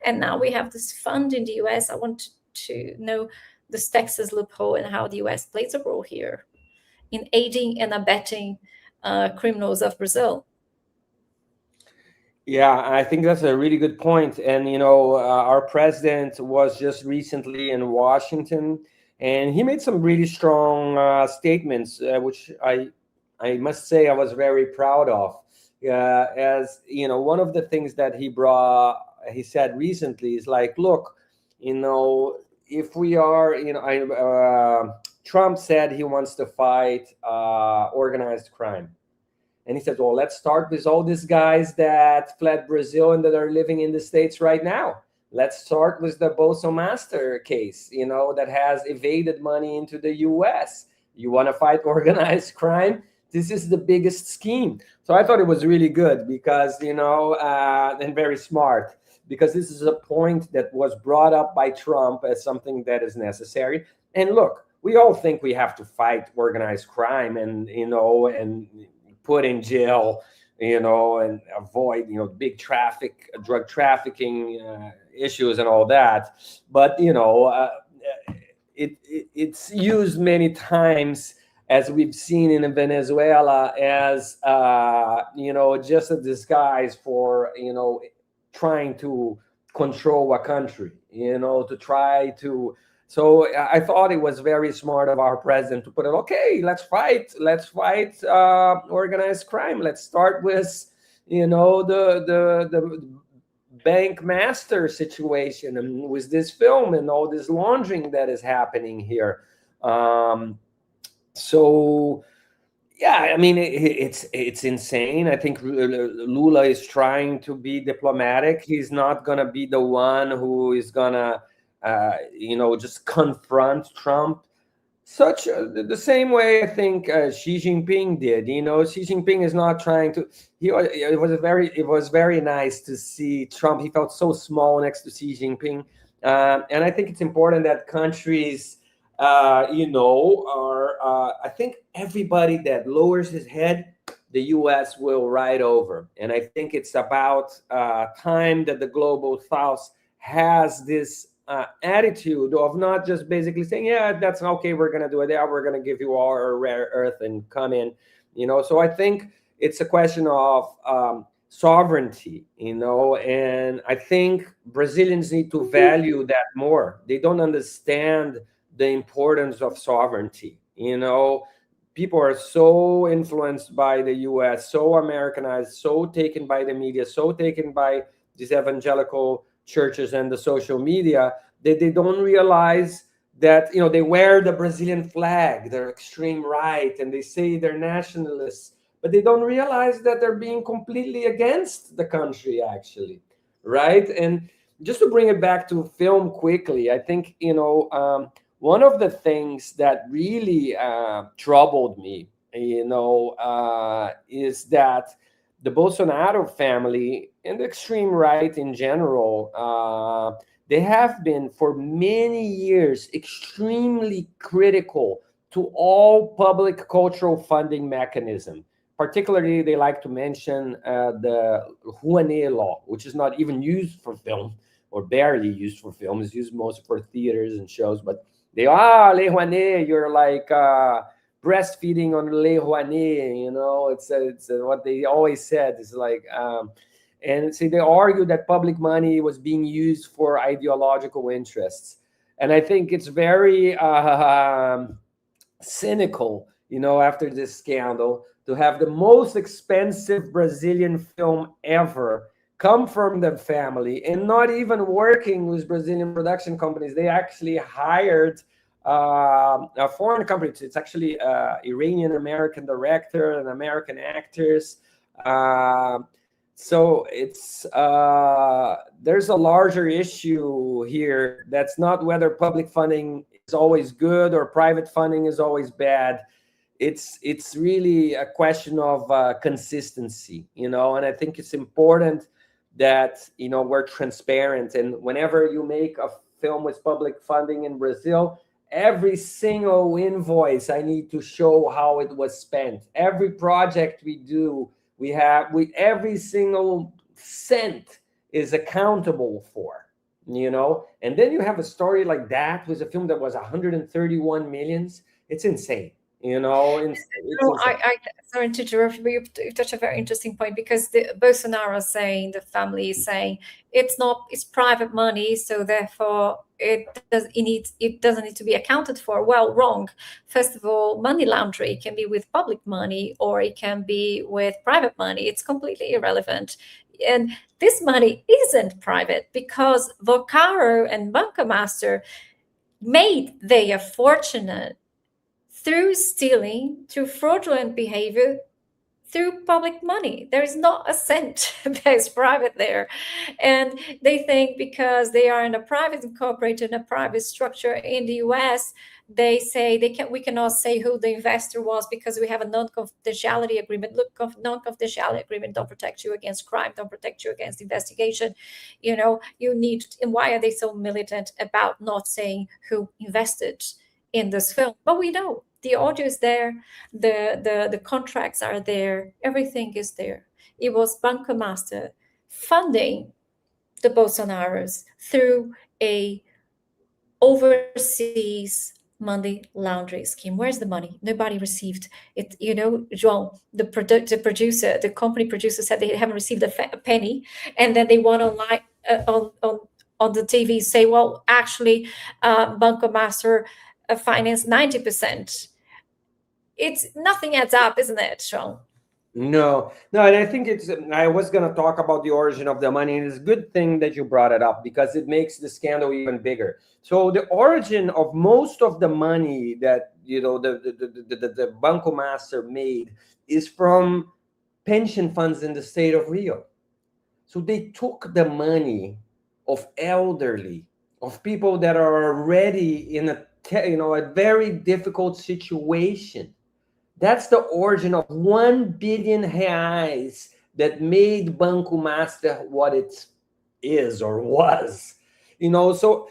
[SPEAKER 2] And now we have this fund in the US. I want to know this Texas loophole and how the US plays a role here in aiding and abetting criminals of Brazil.
[SPEAKER 3] Yeah, I think that's a really good point. And, our president was just recently in Washington, and he made some really strong statements, which I must say I was very proud of. As one of the things that he said recently is like, look, if we are, Trump said he wants to fight organized crime. And he said, well, let's start with all these guys that fled Brazil and that are living in the States right now. Let's start with the Bolsonaro case, that has evaded money into the US. You want to fight organized crime? This is the biggest scheme. So I thought it was really good because, and very smart, because this is a point that was brought up by Trump as something that is necessary. And look, we all think we have to fight organized crime and, and put in jail, and avoid, big drug trafficking issues and all that. But, it's used many times, as we've seen in Venezuela, as, just a disguise for, trying to control a country, to try to. So I thought it was very smart of our president to put it, okay, let's fight organized crime. Let's start with, the bank master situation and with this film and all this laundering that is happening here. So, yeah, I mean, it's insane. I think Lula is trying to be diplomatic. He's not going to be the one who is going to, just confront Trump. The same way I think Xi Jinping did. Xi Jinping is not trying to. It was very nice to see Trump. He felt so small next to Xi Jinping, and I think it's important that countries I think everybody that lowers his head, the U.S. will ride over. And I think it's about time that the global South has this attitude of not just basically saying, yeah, that's okay, we're going to do it. Yeah, we're going to give you all our rare earth and come in. So I think it's a question of sovereignty, and I think Brazilians need to value that more. They don't understand the importance of sovereignty. People are so influenced by the US, so Americanized, so taken by the media, so taken by these evangelical churches and the social media, that they don't realize that, they wear the Brazilian flag, they're extreme right, and they say they're nationalists, but they don't realize that they're being completely against the country, actually, right? And just to bring it back to film quickly, I think, one of the things that really troubled me, is that the Bolsonaro family and the extreme right in general, they have been for many years extremely critical to all public cultural funding mechanism. Particularly, they like to mention the Rouanet law, which is not even used for film, or barely used for film. It's used most for theaters and shows, but they Les Rouanet, you're like breastfeeding on Les Rouanet, it's what they always said. It's like, and see, they argue that public money was being used for ideological interests. And I think it's very cynical, after this scandal, to have the most expensive Brazilian film ever come from the family, and not even working with Brazilian production companies. They actually hired a foreign company. It's actually Iranian-American director and American actors. So it's there's a larger issue here. That's not whether public funding is always good or private funding is always bad. It's really a question of consistency, and I think it's important that we're transparent. And whenever you make a film with public funding in Brazil, every single invoice, I need to show how it was spent. Every project we do, every single cent is accountable for, and then you have a story like that with a film that was 131 millions. It's insane.
[SPEAKER 2] Sorry to interrupt, but you touched a very interesting point, because Bolsonaro is saying, the family is saying, it's private money, so therefore it doesn't need to be accounted for. Well, wrong. First of all, money laundering can be with public money or it can be with private money. It's completely irrelevant. And this money isn't private, because Vocaro and Banco Master made their fortune through stealing, through fraudulent behavior, through public money. There is not a cent that is private there. And they think because they are in a private incorporated, in a private structure in the US, they say we cannot say who the investor was because we have a non-confidentiality agreement. Look, non-confidentiality agreement don't protect you against crime, don't protect you against investigation. You need, and why are they so militant about not saying who invested in this film? But we know. The audio is there, the contracts are there, everything is there. It was Banco Master funding the Bolsonaros through a overseas money laundering scheme. Where's the money? Nobody received it. João, the producer, the company producer, said they haven't received a penny, and then they went online on the TV say, well, actually, Banco Master financed 90%. It's nothing adds up, isn't it, João?
[SPEAKER 3] No, and I think I was going to talk about the origin of the money, and it's a good thing that you brought it up because it makes the scandal even bigger. So the origin of most of the money that the Banco Master made is from pension funds in the state of Rio. So they took the money of elderly, of people that are already in a very difficult situation. That's the origin of 1 billion reais that made Banco Master what it is or was. So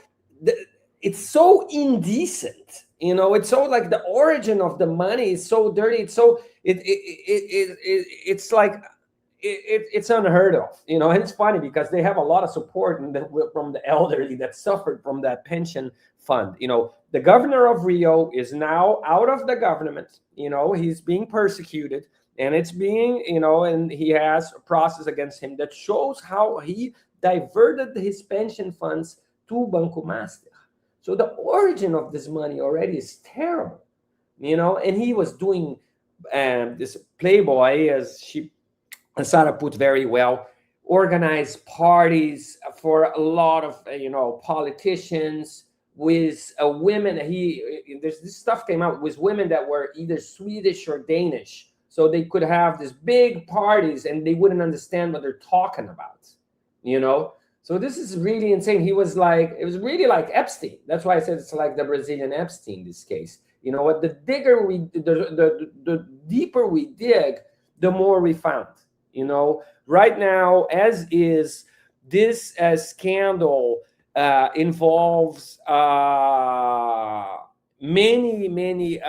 [SPEAKER 3] it's so indecent, You know, it's so like the origin of the money is so dirty. It's so it's like it's unheard of. You know, and it's funny because they have a lot of support from the elderly that suffered from that pension fund. You know, the governor of Rio is now out of the government. You know, he's being persecuted, and it's being, you know, and he has a process against him that shows how he diverted his pension funds to Banco Master. So the origin of this money already is terrible, you know. And he was doing this playboy, as Sara put very well, organized parties for a lot of politicians with women. This stuff came out with women that were either Swedish or Danish, so they could have these big parties and they wouldn't understand what they're talking about, you know. So this is really insane. It was really like Epstein. That's why I said it's like the Brazilian Epstein in this case. You know what? The deeper we dig, the more we found. You know, right now, as is this scandal involves many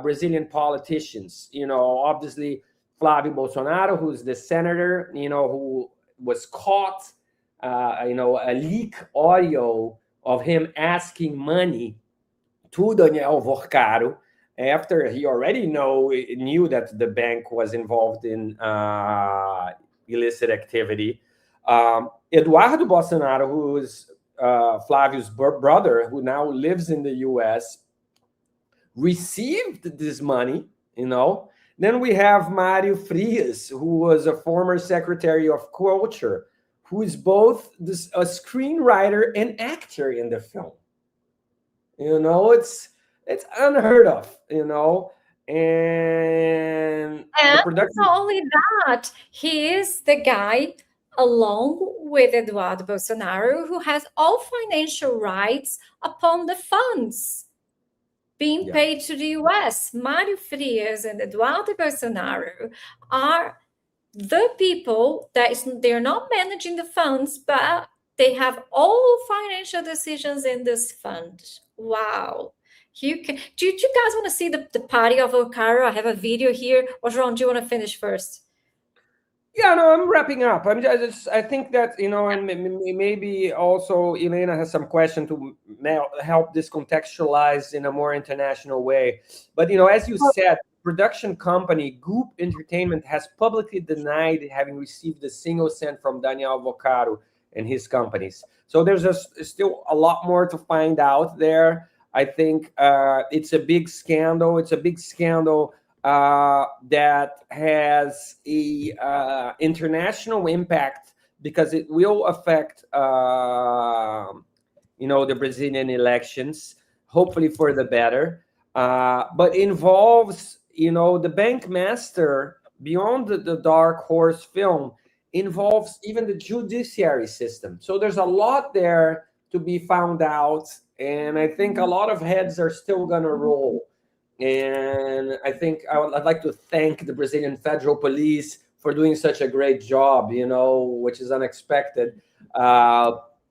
[SPEAKER 3] Brazilian politicians. You know, obviously Flávio Bolsonaro, who's the senator, you know, who was caught. A leak audio of him asking money to Daniel Vorcaro after he already knew that the bank was involved in illicit activity. Eduardo Bolsonaro, who is Flávio's brother, who now lives in the US, received this money, you know. Then we have Mário Frias, who was a former Secretary of Culture, who is both a screenwriter and actor in the film. You know, it's unheard of, you know. And the production...
[SPEAKER 2] not only that, he is the guy, along with Eduardo Bolsonaro, who has all financial rights upon the funds being paid to the US. Mário Frias and Eduardo Bolsonaro are the people they're not managing the funds, but they have all financial decisions in this fund. Wow. Do you guys want to see the party of Vorcaro? I have a video here. Or João, do you want to finish first?
[SPEAKER 3] Yeah, no, I'm wrapping up. I think that, you know, and maybe also Ileana has some question to help this contextualize in a more international way. But, you know, as you said, production company Goop Entertainment has publicly denied having received a single cent from Daniel Vorcaro and his companies. So there's still a lot more to find out there. I think it's a big scandal. It's a big scandal that has a international impact because it will affect the Brazilian elections, hopefully for the better. But involves, you know, the bank master, beyond the Dark Horse film, involves even the judiciary system. So there's a lot there to be found out. And I think a lot of heads are still going to roll. And I think I'd like to thank the Brazilian Federal Police for doing such a great job, you know, which is unexpected.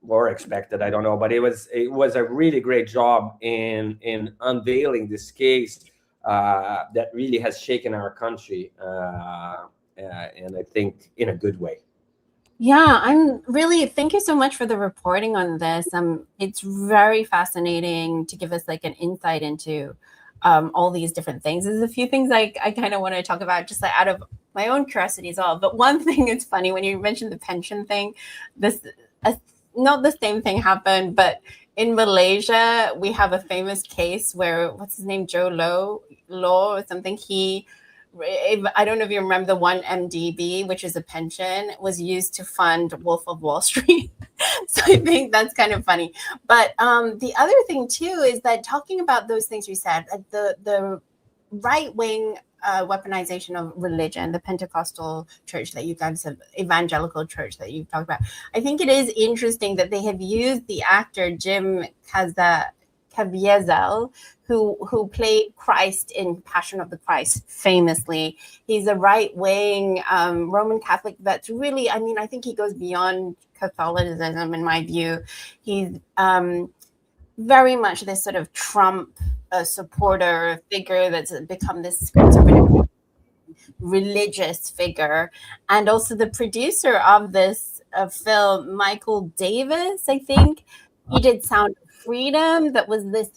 [SPEAKER 3] Or expected, I don't know, but it was a really great job in unveiling this case that really has shaken our country, and I think in a good way.
[SPEAKER 1] Yeah, thank you so much for the reporting on this. It's very fascinating to give us like an insight into all these different things. There's a few things I kind of want to talk about just like out of my own curiosity as well. But one thing is funny when you mentioned the pension thing, not the same thing happened, but in Malaysia, we have a famous case where, what's his name, Joe Law or something, I don't know if you remember the 1MDB, which is a pension, was used to fund Wolf of Wall Street. So I think that's kind of funny. But the other thing too is that talking about those things you said, like the right-wing weaponization of religion, the Pentecostal church that you guys have, evangelical church that you've talked about. I think it is interesting that they have used the actor Jim Caviezel, who played Christ in Passion of the Christ famously. He's a right-wing Roman Catholic that's really, I mean, I think he goes beyond Catholicism in my view. He's very much this sort of Trump a supporter figure that's become this conservative religious figure, and also the producer of this film, Michael Davis, I think. He did Sound of Freedom, that was this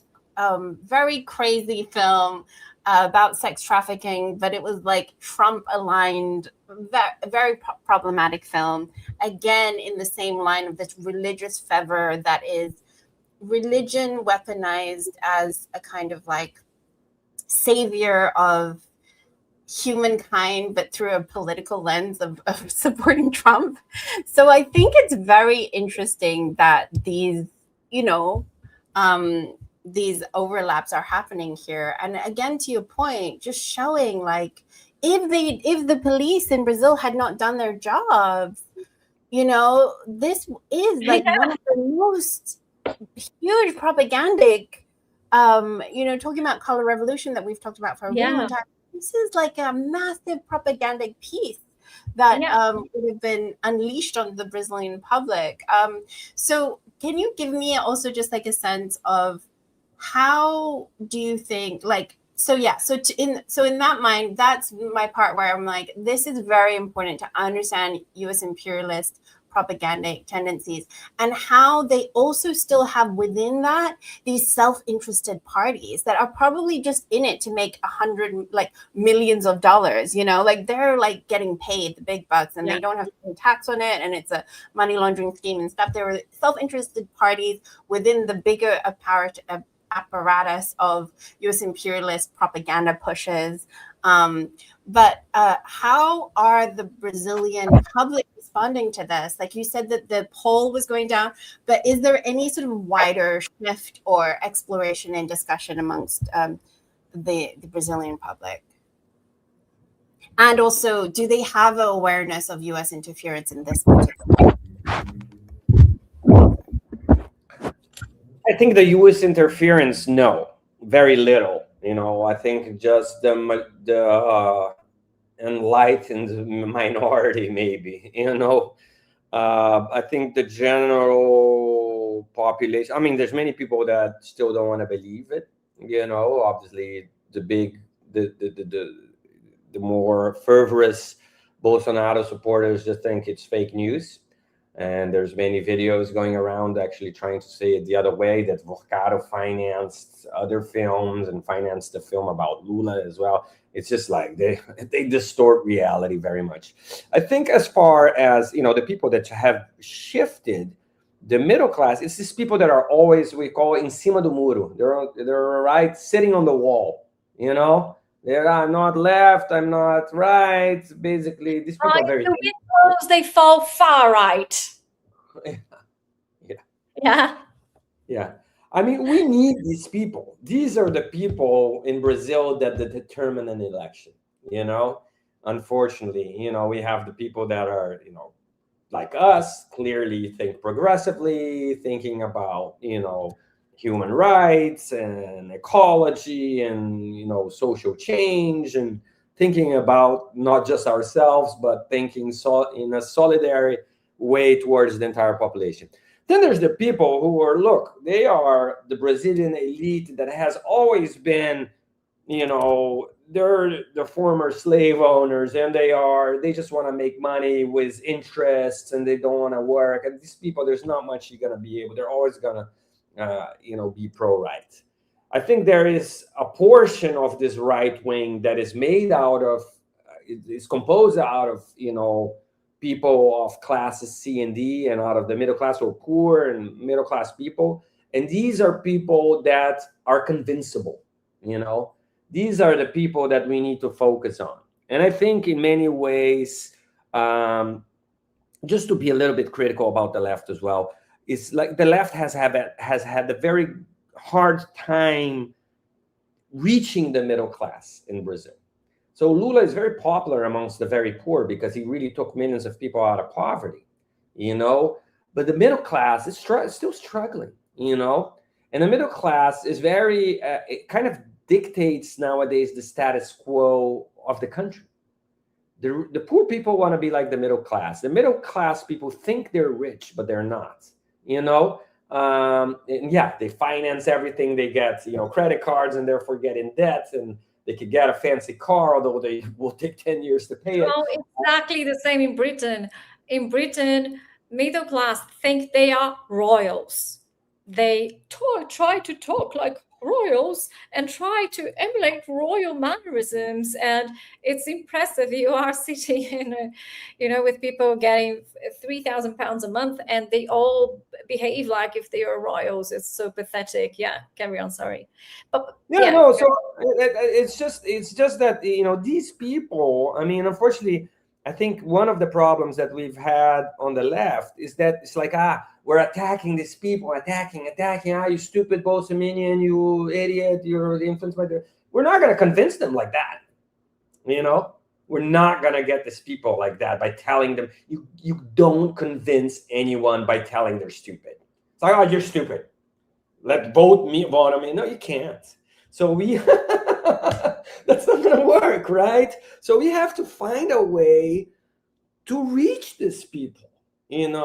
[SPEAKER 1] very crazy film about sex trafficking, but it was like Trump aligned, very problematic film. Again, in the same line of this religious fervor that is religion weaponized as a kind of like savior of humankind, but through a political lens of supporting Trump. So I think it's very interesting that these, these overlaps are happening here. And again, to your point, just showing like if the police in Brazil had not done their jobs, this is like one of the most huge propagandic, talking about color revolution that we've talked about for a really long time. This is like a massive propagandic piece that would have been unleashed on the Brazilian public. So can you give me also just like a sense of how do you think, like, so in that mind, that's my part where I'm like, this is very important to understand US imperialist propagandic tendencies and how they also still have within that these self-interested parties that are probably just in it to make millions of dollars, like they're like getting paid the big bucks and they don't have to pay tax on it, and it's a money laundering scheme and stuff. There were self-interested parties within the bigger apparatus of US imperialist propaganda pushes. But how are the Brazilian public responding to this? Like you said that the poll was going down, but is there any sort of wider shift or exploration and discussion amongst the Brazilian public? And also, do they have an awareness of US interference in this particular?
[SPEAKER 3] I think the US interference, no, very little. I think just the enlightened minority, maybe. I think the general population. I mean, there's many people that still don't want to believe it. Obviously, the more fervorous Bolsonaro supporters just think it's fake news. And there's many videos going around actually trying to say it the other way, that Volcaro financed other films and financed the film about Lula as well. It's just like they distort reality very much. I think as far as, the people that have shifted the middle class, it's these people that are always, we call it, em cima do muro. They're right, sitting on the wall, I'm not left, I'm not right. Basically, these people are very...
[SPEAKER 2] The windows, they fall far right.
[SPEAKER 3] Yeah. I mean, we need these people. These are the people in Brazil that determine an election, Unfortunately, we have the people that are, like us, clearly think progressively, thinking about, human rights and ecology and, social change, and thinking about not just ourselves, but thinking in a solidary way towards the entire population. Then there's the people who are, they are the Brazilian elite that has always been, they're the former slave owners, and they just want to make money with interests, and they don't want to work. And these people, there's not much you're going to be able, they're always going to, be pro-right. I think there is a portion of this right wing that is made out of, is composed out of, people of classes C and D, and out of the middle class or poor and middle class people. And these are people that are convincible, These are the people that we need to focus on. And I think in many ways, just to be a little bit critical about the left as well, it's like the left has had a very hard time reaching the middle class in Brazil. So Lula is very popular amongst the very poor because he really took millions of people out of poverty, But the middle class is still struggling, And the middle class is very, it kind of dictates nowadays the status quo of the country. The poor people want to be like the middle class. The middle class people think they're rich, but they're not. And yeah, they finance everything. They get, credit cards and therefore get in debt, and they could get a fancy car, although they will take 10 years to pay it.
[SPEAKER 2] Oh, exactly the same in Britain. In Britain, middle class think they are royals. They try to talk like royals and try to emulate royal mannerisms, and it's impressive. You are sitting in with people getting £3,000 a month, and they all behave like if they are royals. It's so pathetic. Yeah, carry on. Sorry, but
[SPEAKER 3] yeah, no. So it's just that these people. I mean, unfortunately, I think one of the problems that we've had on the left is that it's like, we're attacking these people, attacking. You stupid Bolsominian, you idiot, you're influenced by the. We're not going to convince them like that. We're not going to get these people like that by telling them. You don't convince anyone by telling they're stupid. It's like, you're stupid. Let vote me. No, you can't. So that's not going to work, right? So we have to find a way to reach these people. And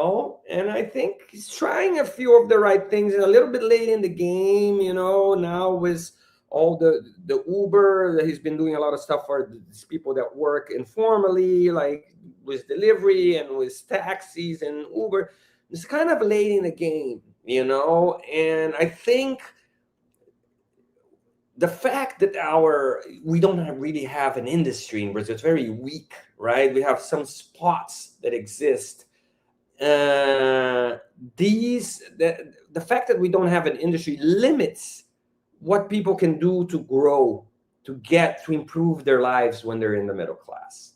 [SPEAKER 3] I think he's trying a few of the right things, and a little bit late in the game, now with all the Uber, he's been doing a lot of stuff for these people that work informally, like with delivery and with taxis and Uber. It's kind of late in the game, and I think the fact that we don't really have an industry in Brazil, it's very weak, right? We have some spots that exist. The fact that we don't have an industry limits what people can do to grow, to improve their lives when they're in the middle class.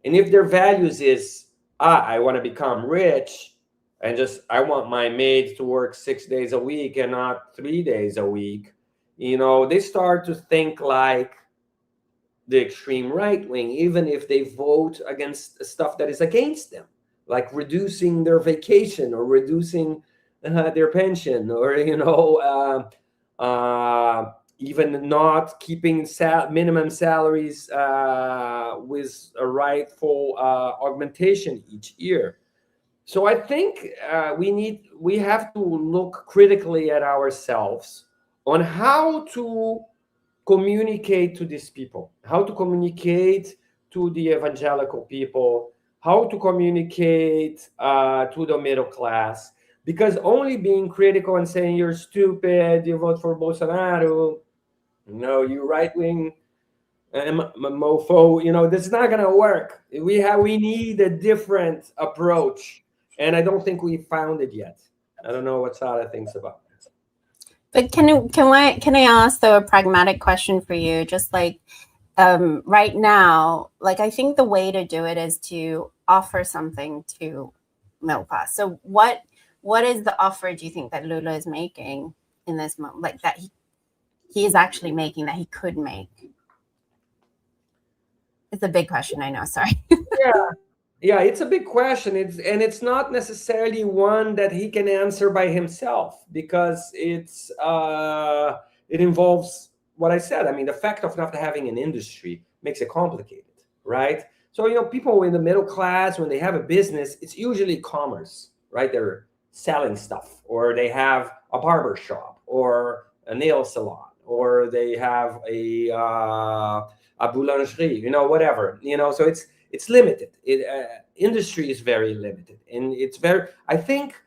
[SPEAKER 3] And if their values is, I want to become rich, and I want my maid to work 6 days a week and not 3 days a week, they start to think like the extreme right wing, even if they vote against stuff that is against them, like reducing their vacation or reducing their pension, or even not keeping minimum salaries with a rightful augmentation each year. So I think we have to look critically at ourselves on how to communicate to these people, how to communicate to the evangelical people, how to communicate to the middle class. Because only being critical and saying you're stupid, you vote for Bolsonaro, you right-wing mofo, this is not going to work. We need a different approach, and I don't think we found it yet. I don't know what Sara thinks about it.
[SPEAKER 1] But can I ask though a pragmatic question for you? Just like right now, like I think the way to do it is to offer something to middle class. So what is the offer do you think that Lula is making in this moment, like that he is actually making, that he could make? It's a big question, I know, sorry.
[SPEAKER 3] Yeah, it's a big question. It's not necessarily one that he can answer by himself, because it involves what I said. I mean, the fact of not having an industry makes it complicated, right? So, people in the middle class, when they have a business, it's usually commerce, right? They're selling stuff, or they have a barber shop or a nail salon, or they have a boulangerie, whatever, so it's limited. Industry is very limited, and I think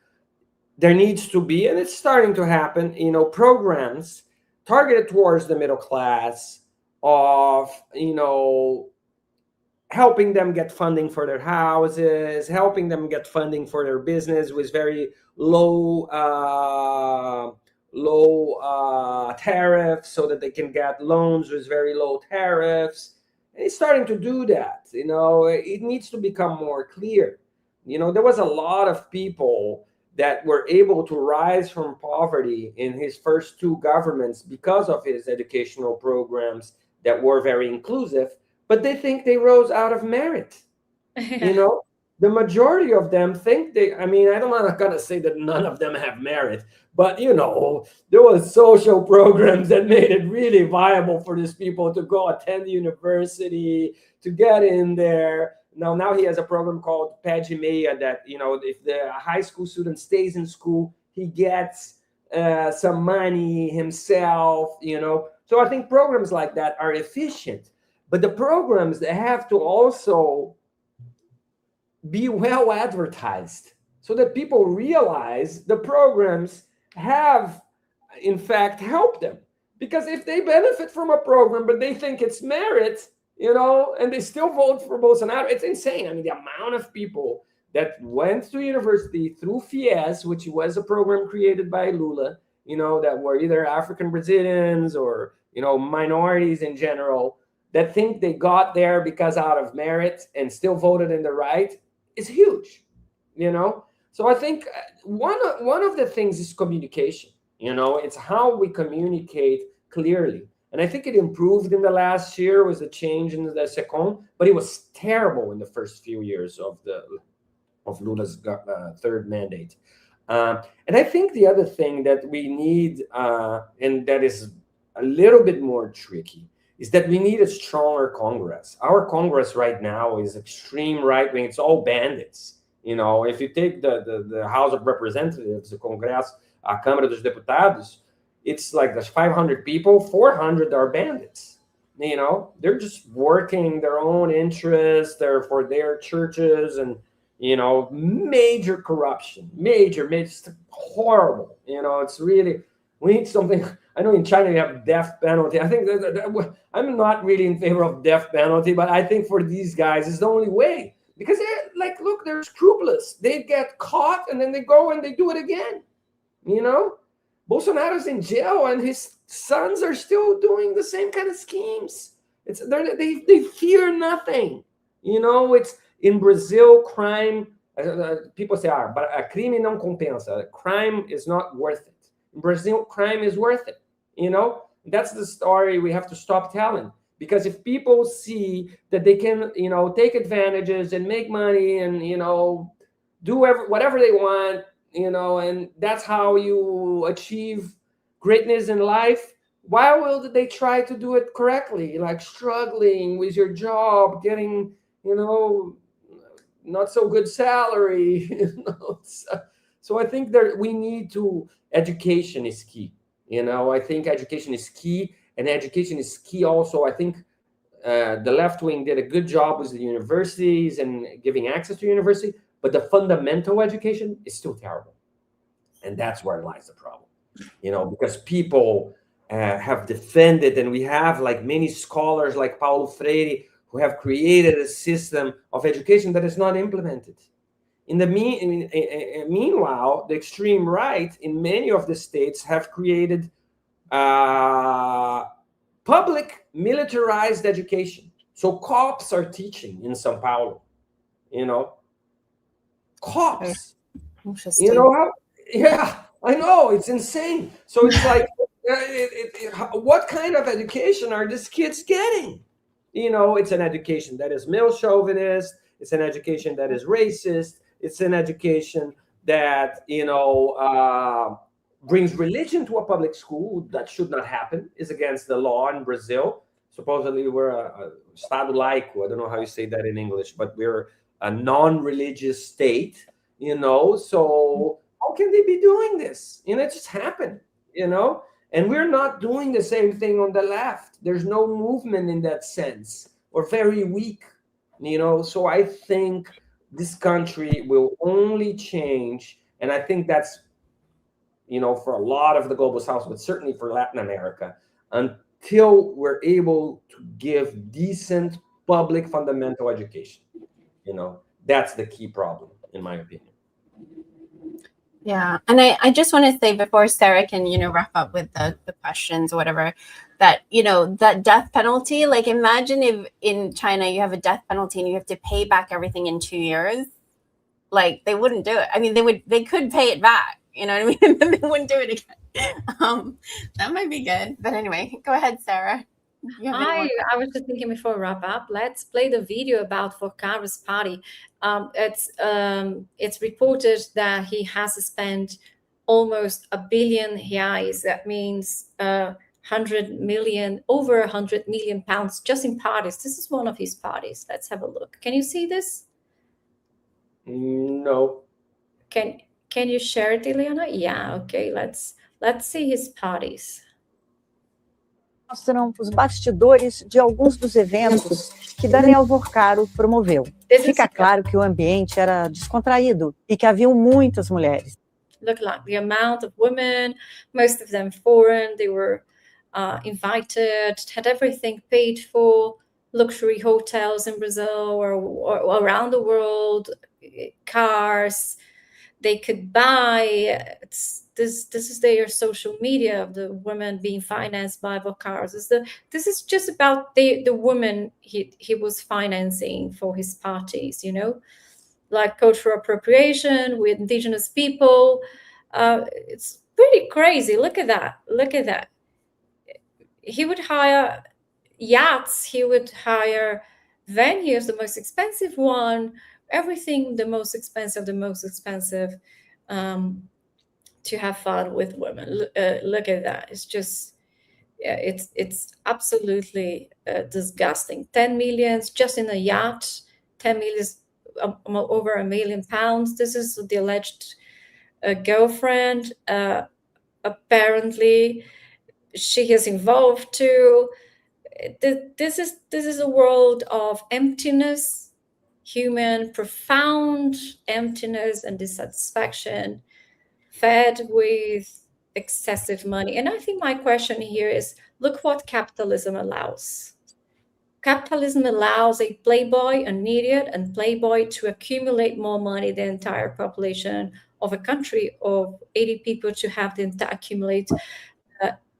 [SPEAKER 3] there needs to be, and it's starting to happen, programs targeted towards the middle class of, helping them get funding for their houses, helping them get funding for their business with very low tariffs, so that they can get loans with very low tariffs. And it's starting to do that. It needs to become more clear. There was a lot of people that were able to rise from poverty in his first two governments because of his educational programs that were very inclusive, but they think they rose out of merit. The majority of them think I'm not going to say that none of them have merit, but, there was social programs that made it really viable for these people to go attend university, to get in there. Now he has a program called Pé de Meia that, if the high school student stays in school, he gets some money himself, So I think programs like that are efficient, but the programs, they have to also be well advertised so that people realize the programs have, in fact, helped them. Because if they benefit from a program, but they think it's merit, and they still vote for Bolsonaro, it's insane. I mean, the amount of people that went to university through FIES, which was a program created by Lula, that were either African Brazilians or, minorities in general, that think they got there because out of merit and still voted in the right, is huge, So I think one of the things is communication, it's how we communicate clearly. And I think it improved in the last year with the change in the SECOM, but it was terrible in the first few years of Lula's third mandate. And I think the other thing that we need, and that is a little bit more tricky, is that we need a stronger Congress. Our Congress right now is extreme right wing. It's all bandits. If you take the House of Representatives, the Congresso, a Câmara dos Deputados, it's like there's 500 people, 400 are bandits. They're just working their own interests. They're for their churches and, major corruption, major, it's horrible. It's really, we need something. I know in China you have death penalty. I think that I'm not really in favor of death penalty, but I think for these guys it's the only way, because they're like, look, they're scrupulous. They get caught and then they go and they do it again. Bolsonaro's in jail and his sons are still doing the same kind of schemes. They fear nothing. It's in Brazil, crime. People say, but a crime não compensa. Crime is not worth it. In Brazil, crime is worth it. That's the story we have to stop telling. Because if people see that they can, take advantages and make money and, do whatever they want, and that's how you achieve greatness in life, why will they try to do it correctly? Like struggling with your job, getting, not so good salary. So I think that we need to, education is key. I think education is key, and education is key also. I think the left wing did a good job with the universities and giving access to university, but the fundamental education is still terrible. And that's where lies the problem, because people have defended, and we have like many scholars like Paulo Freire who have created a system of education that is not implemented. Meanwhile, the extreme right in many of the states have created public militarized education. So cops are teaching in São Paulo, cops.
[SPEAKER 1] Interesting.
[SPEAKER 3] Yeah, I know, it's insane. So it's like, what kind of education are these kids getting? It's an education that is male chauvinist. It's an education that is racist. It's an education that, brings religion to a public school. That should not happen. It's against the law in Brazil. Supposedly we're a Estado laico. I don't know how you say that in English, but we're a non-religious state, so how can they be doing this? It just happened, and we're not doing the same thing on the left. There's no movement in that sense. We're very weak, so I think this country will only change, and I think that's, for a lot of the global south, but certainly for Latin America, until we're able to give decent public fundamental education. That's the key problem, in my opinion.
[SPEAKER 1] Yeah, and I just want to say before Sarah can, wrap up with the questions or whatever, that, that death penalty, like imagine if in China you have a death penalty and you have to pay back everything in 2 years, like they wouldn't do it. I mean, they could pay it back, you know what I mean? They wouldn't do it again. That might be good. But anyway, go ahead, Sarah.
[SPEAKER 2] I was just thinking before we wrap up, let's play the video about Forcaro's party. It's reported that he has spent almost R$1 billion. That means 100 million, over 100 million pounds just in parties. This is one of his parties. Let's have a look. Can you see this?
[SPEAKER 3] No.
[SPEAKER 2] Can you share it, Ileana? Yeah, okay, let's see his parties.
[SPEAKER 4] Mostram os bastidores de alguns dos eventos que Daniel Vorcaro promoveu. Fica claro que o ambiente era descontraído e que haviam muitas mulheres.
[SPEAKER 2] Look like the amount of women, most of them foreign, they were invited, had everything paid for, luxury hotels in Brazil or around the world, cars they could buy. This is their social media of the women being financed by Vorcars. This is just about the women he was financing for his parties, you know, like cultural appropriation with indigenous people. It's pretty crazy. Look at that. He would hire yachts, he would hire venues, the most expensive one, everything the most expensive, to have fun with women. Look at that. It's just, yeah, it's absolutely disgusting. 10 million just in a yacht, 10 million, over £1 million. This is the alleged girlfriend. Apparently, she is involved too. This is a world of emptiness, human profound emptiness and dissatisfaction, fed with excessive money. And I think my question here is, look what capitalism allows. Capitalism allows a playboy, an idiot and playboy to accumulate more money than the entire population of a country of 80 people to have the accumulate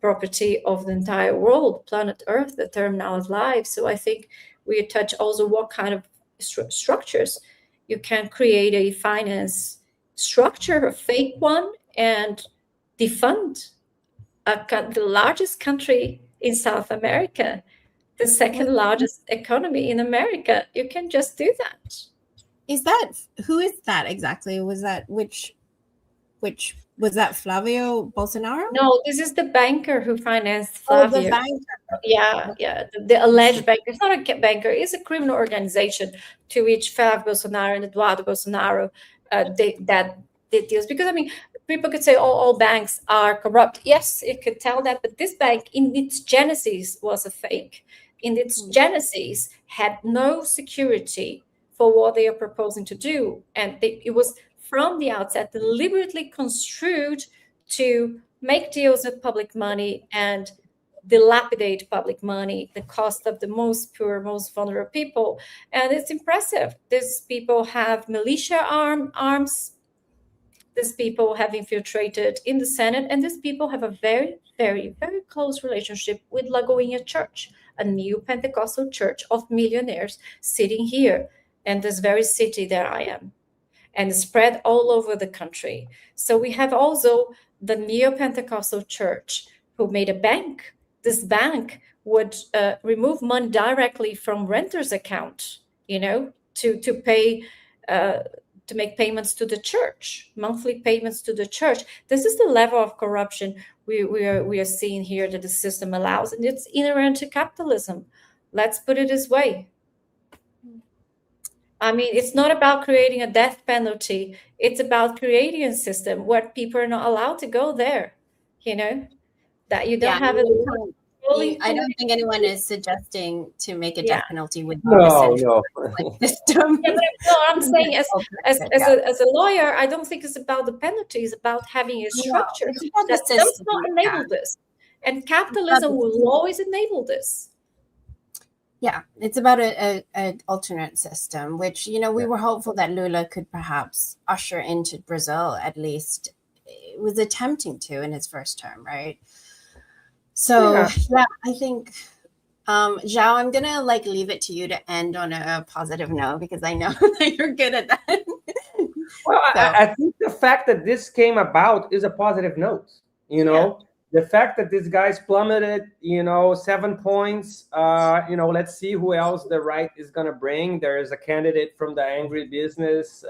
[SPEAKER 2] property of the entire world, planet Earth, the term now is live. So I think we touch also what kind of structures you can create a finance structure, a fake one, and defund the largest country in South America, the second largest economy in America. You can just do that.
[SPEAKER 1] Who is that exactly? Was that which was that Flavio Bolsonaro?
[SPEAKER 2] No, this is the banker who financed Flavio.
[SPEAKER 1] Oh, the banker.
[SPEAKER 2] Yeah. The alleged banker. It's not a banker. It's a criminal organization to which Flavio Bolsonaro and Eduardo Bolsonaro that did deals. Because, I mean, people could say, all banks are corrupt. Yes, it could tell that. But this bank, in its genesis, was a fake. In its genesis, had no security for what they are proposing to do. And it was from the outset deliberately construed to make deals with public money and dilapidate public money, the cost of the most poor, most vulnerable people. And it's impressive. These people have militia arms. These people have infiltrated in the Senate. And these people have a very, very, very close relationship with Lagoinha Church, a new Pentecostal church of millionaires sitting here in this very city that I am, and spread all over the country. So we have also the Neo-Pentecostal church who made a bank. This bank would remove money directly from renters' account, you know, to pay, to make payments to the church, monthly payments to the church. This is the level of corruption we are seeing here that the system allows, and it's inherent to capitalism. Let's put it this way. I mean, it's not about creating a death penalty. It's about creating a system where people are not allowed to go there, you know, that you don't have it.
[SPEAKER 1] I don't think anyone is suggesting to make a death penalty with
[SPEAKER 3] no.
[SPEAKER 1] system.
[SPEAKER 2] Yeah, no, I'm saying as a lawyer, I don't think it's about the penalty. It's about having a structure that does not enable this. And capitalism will always enable this.
[SPEAKER 1] Yeah, it's about an alternate system, which, you know, we were hopeful that Lula could perhaps usher into Brazil, at least. It was attempting to in his first term, right? So, yeah, I think, João, I'm going to leave it to you to end on a positive note, because I know that you're good at that.
[SPEAKER 3] Well, so. I think the fact that this came about is a positive note, you know? Yeah. The fact that these guys plummeted, 7 points, let's see who else the right is going to bring. There is a candidate from the agribusiness,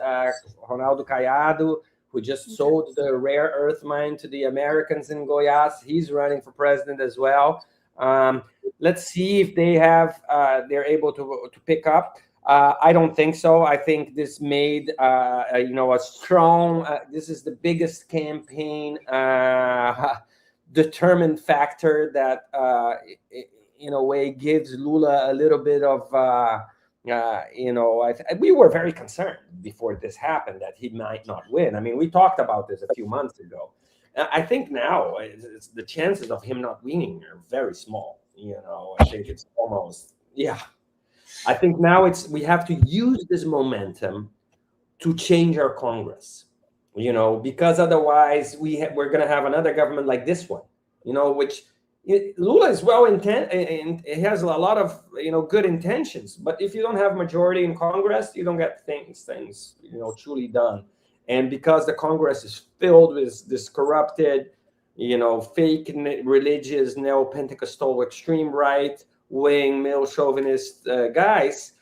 [SPEAKER 3] Ronaldo Caiado, who just sold the rare earth mine to the Americans in Goiás. He's running for president as well. Let's see if they're able to pick up. I don't think so. I think this made, a strong, this is the biggest campaign determined factor that, in a way, gives Lula a little bit of, we were very concerned before this happened that he might not win. I mean, we talked about this a few months ago. I think now the chances of him not winning are very small. I think it's almost, I think now we have to use this momentum to change our Congress, because otherwise we're going to have another government like this one, which Lula is well intent and it has a lot of good intentions, but if you don't have majority in Congress, you don't get things truly done. And because the Congress is filled with this corrupted, fake religious neo-Pentecostal extreme right wing male chauvinist guys,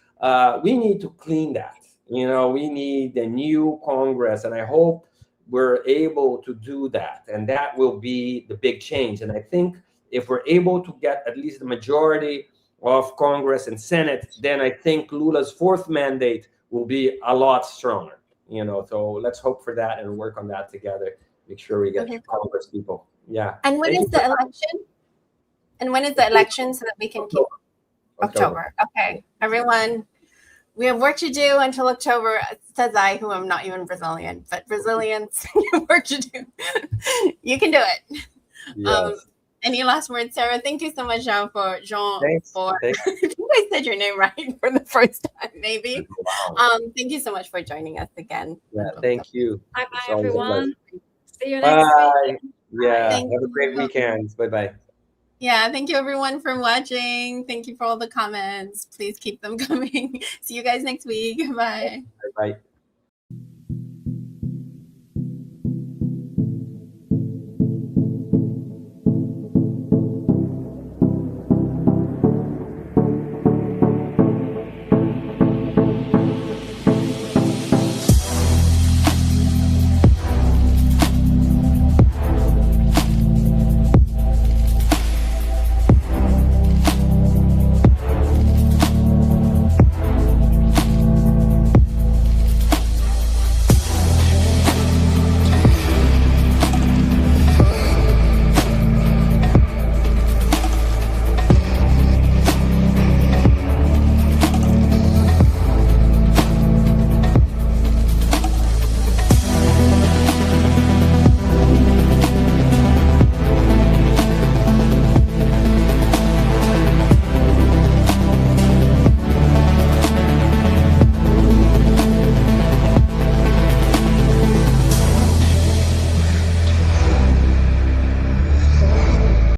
[SPEAKER 3] we need to clean that. We need a new Congress, and I hope we're able to do that, and that will be the big change. And I think if we're able to get at least the majority of Congress and Senate, then I think Lula's fourth mandate will be a lot stronger. So let's hope for that and work on that together. Make sure we get Congress people. Yeah.
[SPEAKER 1] And when is the election? And when is the election so that we can keep October? Okay, everyone, we have work to do until October. Says I, who am not even Brazilian, but Brazilians have work to do. You can do it.
[SPEAKER 3] Yes.
[SPEAKER 1] Any last words, Sarah? Thank you so much, João, for I think I said your name right for the first time, maybe.
[SPEAKER 3] Wow.
[SPEAKER 1] Thank you so much for joining us again.
[SPEAKER 3] Yeah, thank you.
[SPEAKER 2] Bye, everyone. See you next week.
[SPEAKER 3] Yeah,
[SPEAKER 1] Thank
[SPEAKER 3] have a great weekend. Bye-bye.
[SPEAKER 1] Yeah, thank you everyone for watching. Thank you for all the comments. Please keep them coming. See you guys next week. Bye.
[SPEAKER 3] Bye-bye.